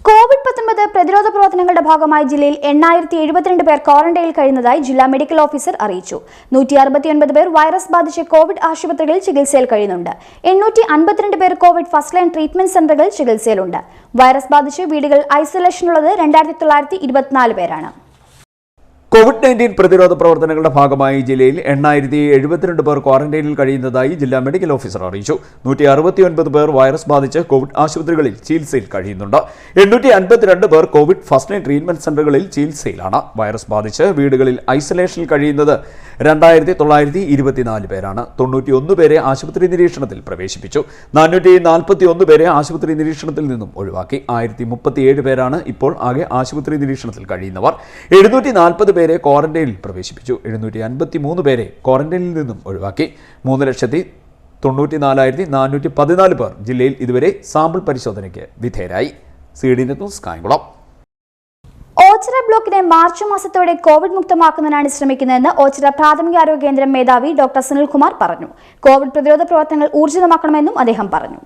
കോവിഡ്-19 പ്രതിരോധ പ്രവർത്തനങ്ങളുടെ ഭാഗമായി ജില്ലയിൽ 8,072 പേർ ക്വാറന്റൈനിൽ കഴിയുന്നതായി ജില്ലാ മെഡിക്കൽ ഓഫീസർ അറിയിച്ചു. 169 പേർ വൈറസ് ബാധിച്ച് കോവിഡ് ആശുപത്രികളിൽ ചികിത്സയിൽ കഴിയുന്നുണ്ട്. 852 പേർ കോവിഡ് ഫസ്റ്റ് ലൈൻ ട്രീറ്റ്മെന്റ് സെന്ററുകളിൽ ചികിത്സയിലുണ്ട്. വൈറസ് ബാധിച്ച് വീടുകളിൽ ഐസൊലേഷനുള്ളത് 2,924 പേരാണ്. കോവിഡ്-19 പ്രതിരോധ പ്രവർത്തനങ്ങളുടെ ഭാഗമായി ജില്ലയിൽ 8,072 പേർ ക്വാറന്റൈനിൽ കഴിയുന്നതായി ജില്ലാ മെഡിക്കൽ ഓഫീസർ അറിയിച്ചു. 169 പേർ വൈറസ് ബാധിച്ച് കോവിഡ് ആശുപത്രികളിൽ ചികിത്സയിൽ കഴിയുന്നുണ്ട്. 852 പേർ കോവിഡ് ഫസ്റ്റ് ലൈൻ ട്രീറ്റ്മെന്റ് സെന്ററുകളിൽ ചികിത്സയിലാണ്. വൈറസ് ബാധിച്ച് വീടുകളിൽ ഐസൊലേഷനിൽ കഴിയുന്നത് 2,924 പേരാണ്. 91 പേരെ ആശുപത്രി നിരീക്ഷണത്തിൽ പ്രവേശിപ്പിച്ചു. 441 പേരെ ആശുപത്രി നിരീക്ഷണത്തിൽ നിന്നും ഒഴിവാക്കി. 1037 പേരാണ് ഇപ്പോൾ ആകെ ആശുപത്രി നിരീക്ഷണത്തിൽ കഴിയുന്നവർ. 740 പേരെ ക്വാറന്റൈനിൽ പ്രവേശിപ്പിച്ചു. 753 പേരെ ക്വാറന്റൈനിൽ നിന്നും ഒഴിവാക്കി. 3,94,414 പേർ ജില്ലയിൽ ഇതുവരെ സാമ്പിൾ പരിശോധനയ്ക്ക് വിധേയരായി. CD news Kayamkulam. ഓച്ചിറ ബ്ലോക്കിനെ മാർച്ച് മാസത്തോടെ കോവിഡ് മുക്തമാക്കുന്നതിനാണ് ശ്രമിക്കുന്നതെന്ന് ഓച്ചിറ പ്രാഥമികാരോഗ്യ കേന്ദ്രം മേധാവി ഡോക്ടർ സുനിൽകുമാർ പറഞ്ഞു. കോവിഡ് പ്രതിരോധ പ്രവർത്തനങ്ങൾ ഊർജിതമാക്കണമെന്നും അദ്ദേഹം പറഞ്ഞു.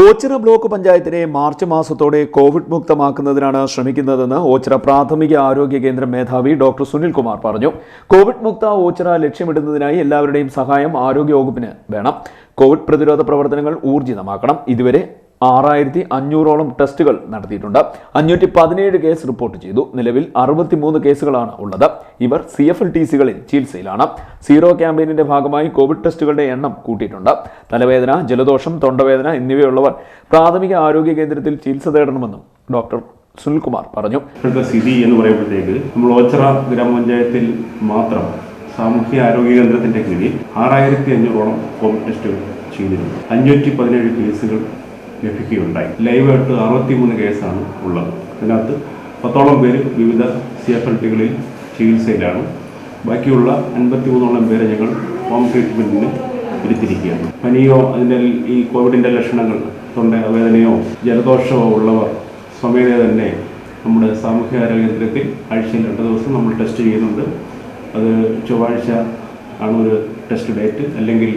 ഓച്ചിറ ബ്ലോക്ക് പഞ്ചായത്തിനെ മാർച്ച് മാസത്തോടെ കോവിഡ് മുക്തമാക്കുന്നതിനാണ് ശ്രമിക്കുന്നതെന്ന് ഓച്ചിറ പ്രാഥമിക ആരോഗ്യ കേന്ദ്രം മേധാവി ഡോക്ടർ സുനിൽകുമാർ പറഞ്ഞു. കോവിഡ് മുക്ത ഓച്ചിറ ലക്ഷ്യമിടുന്നതിനായി എല്ലാവരുടെയും സഹായം ആരോഗ്യവകുപ്പിന് വേണം. കോവിഡ് പ്രതിരോധ പ്രവർത്തനങ്ങൾ ഊർജിതമാക്കണം. ഇതുവരെ 6,500ഓളം ടെസ്റ്റുകൾ നടത്തിയിട്ടുണ്ട്. 517 കേസ് റിപ്പോർട്ട് ചെയ്തു. നിലവിൽ 63 കേസുകളാണ് ഉള്ളത്. ഇവർ CFLTCകളിൽ ചികിത്സയിലാണ്. സീറോ ക്യാമ്പയിനിന്റെ ഭാഗമായി കോവിഡ് ടെസ്റ്റുകളുടെ എണ്ണം കൂട്ടിയിട്ടുണ്ട്. തലവേദന, ജലദോഷം, തൊണ്ടവേദന എന്നിവയുള്ളവർ പ്രാഥമിക ആരോഗ്യ കേന്ദ്രത്തിൽ ചികിത്സ തേടണമെന്നും ഡോക്ടർ സുനിൽകുമാർ പറഞ്ഞു. സ്ഥിതി എന്ന് പറയുമ്പോഴത്തേക്ക് നമ്മൾ ഓച്ചിറ ഗ്രാമപഞ്ചായത്തിൽ മാത്രം സാമൂഹ്യ ആരോഗ്യ കേന്ദ്രത്തിന്റെ കീഴിൽ 6,500ഓളം കോവിഡ് ടെസ്റ്റുകൾ ചെയ്തിട്ടുണ്ട്. 517 കേസുകൾ ലഭിക്കുകയുണ്ടായി. ലൈവായിട്ട് 63 കേസാണ് ഉള്ളത്. അതിനകത്ത് 10ഓളം പേര് വിവിധ CFLTകളിൽ ചികിത്സയിലാണ്. ബാക്കിയുള്ള 53ഓളം പേരെ ഞങ്ങൾ ഹോം ട്രീറ്റ്മെൻറ്റിന് ഇരുത്തിയിരിക്കുകയാണ്. പനിയോ അതിൻ്റെ ഈ കോവിഡിൻ്റെ ലക്ഷണങ്ങൾ, തൊണ്ടവേദനയോ ജലദോഷമോ ഉള്ളവർ സ്വമേധ തന്നെ നമ്മുടെ സാമൂഹ്യാരോഗ്യ കേന്ദ്രത്തിൽ ആഴ്ചയിൽ 2 ദിവസം നമ്മൾ ടെസ്റ്റ് ചെയ്യുന്നുണ്ട്. അത് ചൊവ്വാഴ്ച ആണ് ഒരു ടെസ്റ്റ് ഡേറ്റ് അല്ലെങ്കിൽ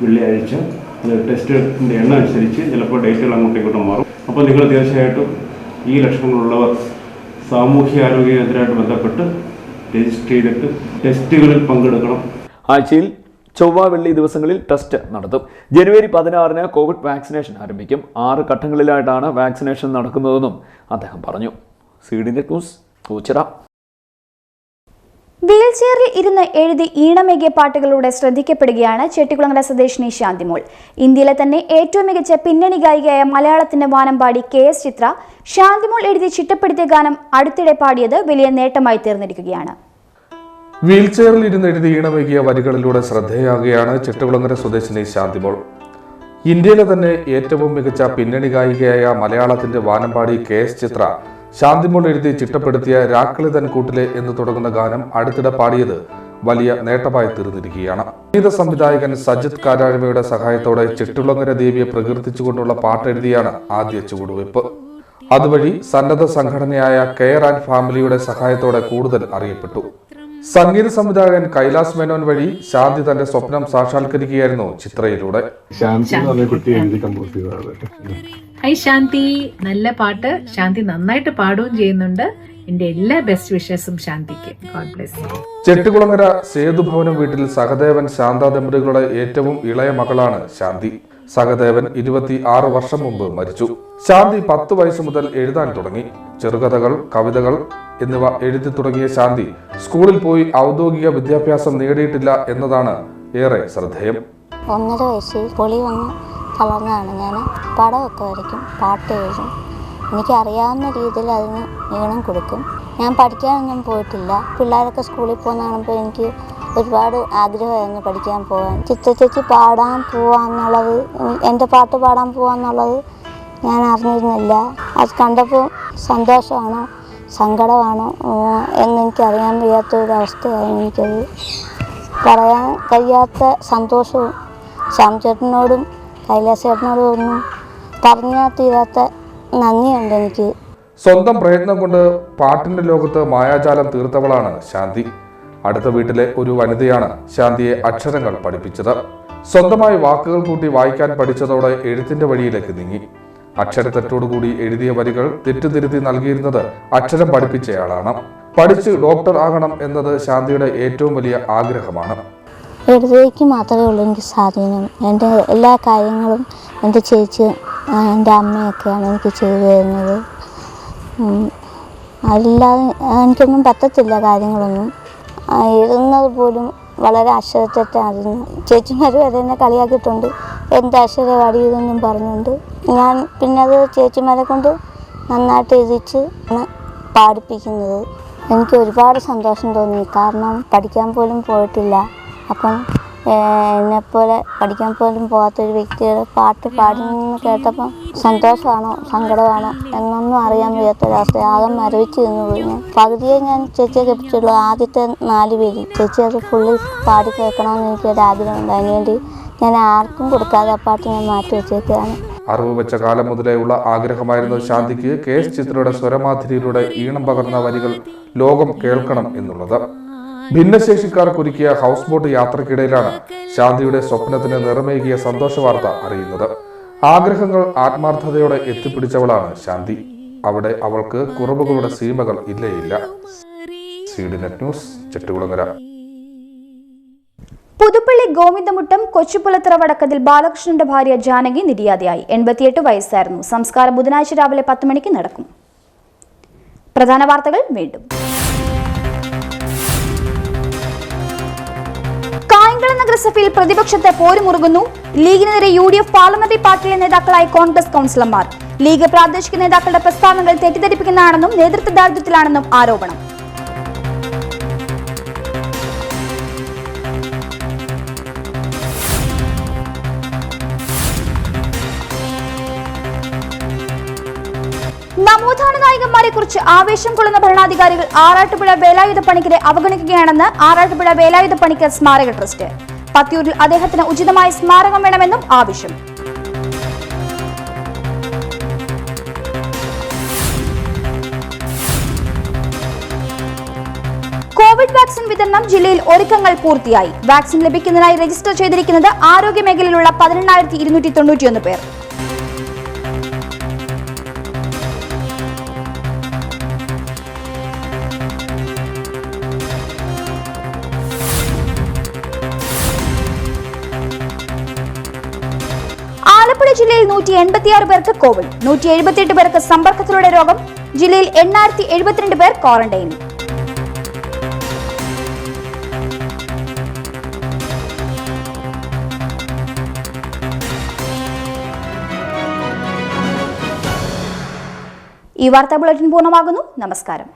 വെള്ളിയാഴ്ച അത് ടെസ്റ്റിൻ്റെ എണ്ണം അനുസരിച്ച് ചിലപ്പോൾ ഡേറ്റുകൾ അങ്ങോട്ടും ഇങ്ങോട്ടും മാറും. അപ്പോൾ നിങ്ങൾ തീർച്ചയായിട്ടും ഈ ലക്ഷണങ്ങളുള്ളവർ സാമൂഹ്യാരോഗ്യ കേന്ദ്രമായിട്ട് ബന്ധപ്പെട്ട് രജിസ്റ്റർ ചെയ്തിട്ട് ടെസ്റ്റുകളിൽ പങ്കെടുക്കണം. ആഴ്ചയിൽ ചൊവ്വ വെള്ളി ദിവസങ്ങളിൽ ടെസ്റ്റ് നടത്തും. ജനുവരി 16-ന് കോവിഡ് വാക്സിനേഷൻ ആരംഭിക്കും. 6 ഘട്ടങ്ങളിലായിട്ടാണ് വാക്സിനേഷൻ നടക്കുന്നതെന്നും അദ്ദേഹം പറഞ്ഞു. CDNet news, Ochira. വീൽചെയറിൽ ഇരുന്ന് എഴുതി ഈണമേകിയ പാട്ടുകളിലൂടെ ശ്രദ്ധിക്കപ്പെടുകയാണ് ചെട്ടികുളങ്ങര സ്വദേശിനി ശാന്തിമോൾ. ഇന്ത്യയിലെ തന്നെ ഏറ്റവും മികച്ച പിന്നണി ഗായികയായ മലയാളത്തിന്റെ വാനമ്പാടി KS ചിത്ര ശാന്തിമോൾ എഴുതി ചിട്ടപ്പെടുത്തിയ ഗാനം അടുത്തിടെ പാടിയത് വലിയ നേട്ടമായി തീർന്നിരിക്കുകയാണ്. വീൽചെയറിൽ ഇരുന്ന് എഴുതി ഈണമേകിയ വരികളിലൂടെ ശ്രദ്ധേയാകുകയാണ് ചെട്ടികുളങ്ങര സ്വദേശിനി ശാന്തിമോൾ. ഇന്ത്യയിലെ തന്നെ ഏറ്റവും മികച്ച പിന്നണി ഗായികയായ മലയാളത്തിന്റെ വാനമ്പാടി KS ചിത്ര ശാന്തിമോൾ എഴുതി ചിട്ടപ്പെടുത്തിയ രാക്കളിതൻ കൂട്ടിലെ എന്ന് തുടങ്ങുന്ന ഗാനം അടുത്തിടെ പാടിയത് വലിയ നേട്ടമായി തീർന്നിരിക്കുകയാണ്. സംഗീത സംവിധായകൻ സജിത് കാരാഴ്മയുടെ സഹായത്തോടെ ചെട്ടികുളങ്ങര ദേവിയെ പ്രകീർത്തിച്ചുകൊണ്ടുള്ള പാട്ടെഴുതിയാണ് ആദ്യ ചുവടുവയ്പ്. അതുവഴി സന്നദ്ധ സംഘടനയായ കെയർ ആൻഡ് ഫാമിലിയുടെ സഹായത്തോടെ കൂടുതൽ അറിയപ്പെട്ടു. സംഗീത സംവിധായകൻ കൈലാസ് മേനോൻ വഴി ശാന്തി തന്റെ സ്വപ്നം സാക്ഷാത്കരിക്കുകയായിരുന്നു ചിത്രയിലൂടെ. ഹൈ ശാന്തി, നല്ല പാട്ട്. ശാന്തി നന്നായിട്ട് പാടുകയും ചെയ്യുന്നുണ്ട്. എന്റെ എല്ലാ ബെസ്റ്റ് വിഷസും ശാന്തിക്ക്. God bless you. Chettikulangara Sethubhavanam വീട്ടിൽ സഹദേവൻ ശാന്ത ദമ്പതികളുടെ ഏറ്റവും ഇളയ മകളാണ് ശാന്തി. സഹദേവൻ 26 വർഷം മുമ്പ് മരിച്ചു. ശാന്തി 10 വയസ്സ് മുതൽ എഴുതാൻ തുടങ്ങി. ചെറുകഥകൾ, കവിതകൾ എന്നിവ എഴുതി തുടങ്ങിയ ശാന്തി സ്കൂളിൽ പോയി ഔദ്യോഗിക വിദ്യാഭ്യാസം നേടിയിട്ടില്ല എന്നതാണ് ഏറെ ശ്രദ്ധേയം. 1.5 വയസ്സിൽ പൊളി വന്ന് വളർന്നതാണ്. ഞാൻ പടമൊക്കെ വരയ്ക്കും, പാട്ട് എഴുതും. എനിക്കറിയാവുന്ന രീതിയിൽ അതിന് ഈണം കൊടുക്കും. ഞാൻ പഠിക്കാനൊന്നും പോയിട്ടില്ല. പിള്ളേരൊക്കെ സ്കൂളിൽ പോകുന്ന കാണുമ്പോൾ എനിക്ക് ഒരുപാട് ആഗ്രഹമായിരുന്നു പഠിക്കാൻ പോകാൻ. ചിത്രചേച്ചി പാടാൻ പോവാന്നുള്ളത്, എൻ്റെ പാട്ട് പാടാൻ പോവാന്നുള്ളത് ഞാൻ അറിഞ്ഞിരുന്നില്ല. അത് കണ്ടപ്പോൾ സന്തോഷമാണോ സങ്കടമാണോ എന്നെനിക്കറിയാൻ വയ്യാത്തൊരവസ്ഥയായിരുന്നു. എനിക്കത് പറയാൻ കഴിയാത്ത സന്തോഷവും ശ്യാംചേട്ടനോടും കൈലാസേട്ടനോടും ഒന്നും പറഞ്ഞാൽ തീരാത്ത നന്ദിയുണ്ട് എനിക്ക്. സ്വന്തം പ്രയത്നം കൊണ്ട് പാട്ടിന്റെ ലോകത്ത് മായാജാലം തീർത്തവളാണ് ശാന്തി. അടുത്ത വീട്ടിലെ ഒരു വനിതയാണ് ശാന്തിയെ അക്ഷരങ്ങൾ പഠിപ്പിച്ചത്. സ്വന്തമായി വാക്കുകൾ കൂട്ടി വായിക്കാൻ പഠിച്ചതോടെ എഴുത്തിന്റെ വഴിയിലേക്ക് നീങ്ങി. അക്ഷരത്തെറ്റോടുകൂടി എഴുതിയ വരികൾ തെറ്റുതിരുത്തി നൽകിയിരുന്നത് അക്ഷരം പഠിപ്പിച്ചയാളാണ്. പഠിച്ച് ഡോക്ടർ ആകണം എന്നത് ശാന്തിയുടെ ഏറ്റവും വലിയ ആഗ്രഹമാണ്. എഴുതുകയ്ക്ക് മാത്രമേ ഉള്ളൂ എനിക്ക് സ്വാധീനം. എൻ്റെ എല്ലാ കാര്യങ്ങളും എൻ്റെ ചേച്ചി, എൻ്റെ അമ്മയൊക്കെയാണ് എനിക്ക് ചെയ്തു തരുന്നത്. അല്ലാതെ എനിക്കൊന്നും പറ്റത്തില്ല കാര്യങ്ങളൊന്നും. എഴുതുന്നത് പോലും വളരെ അക്ഷരത്തെറ്റായിരുന്നു. ചേച്ചിമാർ വരെ എന്നെ കളിയാക്കിയിട്ടുണ്ട്, എന്ത് അക്ഷരവാടി ഇതൊന്നും പറഞ്ഞുകൊണ്ട്. ഞാൻ പിന്നെ അത് ചേച്ചിമാരെ കൊണ്ട് നന്നായിട്ട് എഴുതിച്ച് പാടിപ്പിക്കുന്നത്. എനിക്ക് ഒരുപാട് സന്തോഷം തോന്നി. കാരണം പഠിക്കാൻ പോലും പോയിട്ടില്ല. അപ്പം എന്നെപ്പോലെ പഠിക്കാൻ പോലും പോകാത്തൊരു വ്യക്തിയുടെ പാട്ട് പാടുന്നു കേട്ടപ്പം സന്തോഷമാണോ സങ്കടമാണോ എന്നൊന്നും അറിയാൻ വയ്യാത്തൊരവസ്ഥ. ആകെ മരവിച്ച് നിന്ന് പോയി. ഞാൻ പകുതിയെ ഞാൻ ചേച്ചിയെ കേൾപ്പിച്ചുള്ളൂ. ആദ്യത്തെ 4 പേര് ചേച്ചി അത് ഫുള്ളി പാടി കേൾക്കണമെന്ന് എനിക്കൊരാഗ്രഹമുണ്ട്. അതിനുവേണ്ടി ഞാൻ ആർക്കും കൊടുക്കാതെ ആ പാട്ട് ഞാൻ മാറ്റി വെച്ചേക്കുകയാണ്. അറിവ് വെച്ച കാലം മുതലേയുള്ള ആഗ്രഹമായിരുന്നു ശാന്തിക്ക് KS ചിത്രയുടെ സ്വരമാധുരിയിലൂടെ ഈണം പകർന്ന വരികൾ ലോകം കേൾക്കണം എന്നുള്ളത്. ഭിന്നശേഷിക്കാർക്കൊരുക്കിയ ഹൗസ് ബോട്ട് യാത്രക്കിടയിലാണ് ശാന്തിയുടെ സ്വപ്നത്തിന് നിറമേകിയ സന്തോഷ വാർത്ത അറിയുന്നത്. ആഗ്രഹങ്ങൾ ആത്മാർത്ഥതയോടെ എത്തിപ്പിടിച്ചവളാണ് ശാന്തി. അവിടെ അവൾക്ക് കുറവുകളുടെ സീമകൾ ഇല്ലേയില്ല. CDNet news, Chettikulangara. പുതുപ്പള്ളി ഗോവിന്ദമുട്ടം കൊച്ചുപുലത്തറ വടക്കത്തിൽ ബാലകൃഷ്ണന്റെ ഭാര്യ ജാനകി നിര്യാതയായി. 88 വയസ്സായിരുന്നു. സംസ്കാരം ബുധനാഴ്ച രാവിലെ 10 മണിക്ക് നടക്കും. പ്രധാന വാർത്തകൾ വീണ്ടും. കായംകുളം നഗരസഭയിൽ പ്രതിപക്ഷത്തെ പോരുമുറുകുന്നു. ലീഗിനെതിരെ UDF പാർലമെന്ററി പാർട്ടിയിലെ നേതാക്കളായ കോൺഗ്രസ് കൗൺസിലർമാർ. ലീഗ് പ്രാദേശിക നേതാക്കളുടെ പ്രസ്താവനകൾ തെറ്റിദ്ധരിപ്പിക്കുന്നതാണെന്നും നേതൃത്വ ദാരിദ്ര്യത്തിലാണെന്നും ആരോപണം. നവോത്ഥാന നായകന്മാരെ കുറിച്ച് ആവേശം കൊള്ളുന്ന ഭരണാധികാരികൾ ആറാട്ടുപുഴ വേലായുധ പണിക്കരെ അവഗണിക്കുകയാണെന്ന് ആറാട്ടുപുഴ വേലായുധ പണിക്കർ സ്മാരക ട്രസ്റ്റ്. പത്തിയൂരിൽ അദ്ദേഹത്തിന് ഉചിതമായ സ്മാരകം വേണമെന്നും ആവശ്യം. കോവിഡ് കോവിഡ് വാക്സിൻ വിതരണം ജില്ലയിൽ ഒരുക്കങ്ങൾ പൂർത്തിയായി. വാക്സിൻ ലഭിക്കുന്നതിനായി രജിസ്റ്റർ ചെയ്തിരിക്കുന്നത് ആരോഗ്യ മേഖലയിലുള്ള 18,291 പേർ. ആലപ്പുഴ ജില്ലയിൽ 186 പേർക്ക് കോവിഡ്, 178 പേർക്ക് സമ്പർക്കത്തിലൂടെ രോഗം. ജില്ലയിൽ 872 പേർ ക്വാറന്റൈനിൽ. ഈ വാർത്താ ബുള്ളറ്റിൻ പൂർണ്ണമാകുന്നു. നമസ്കാരം.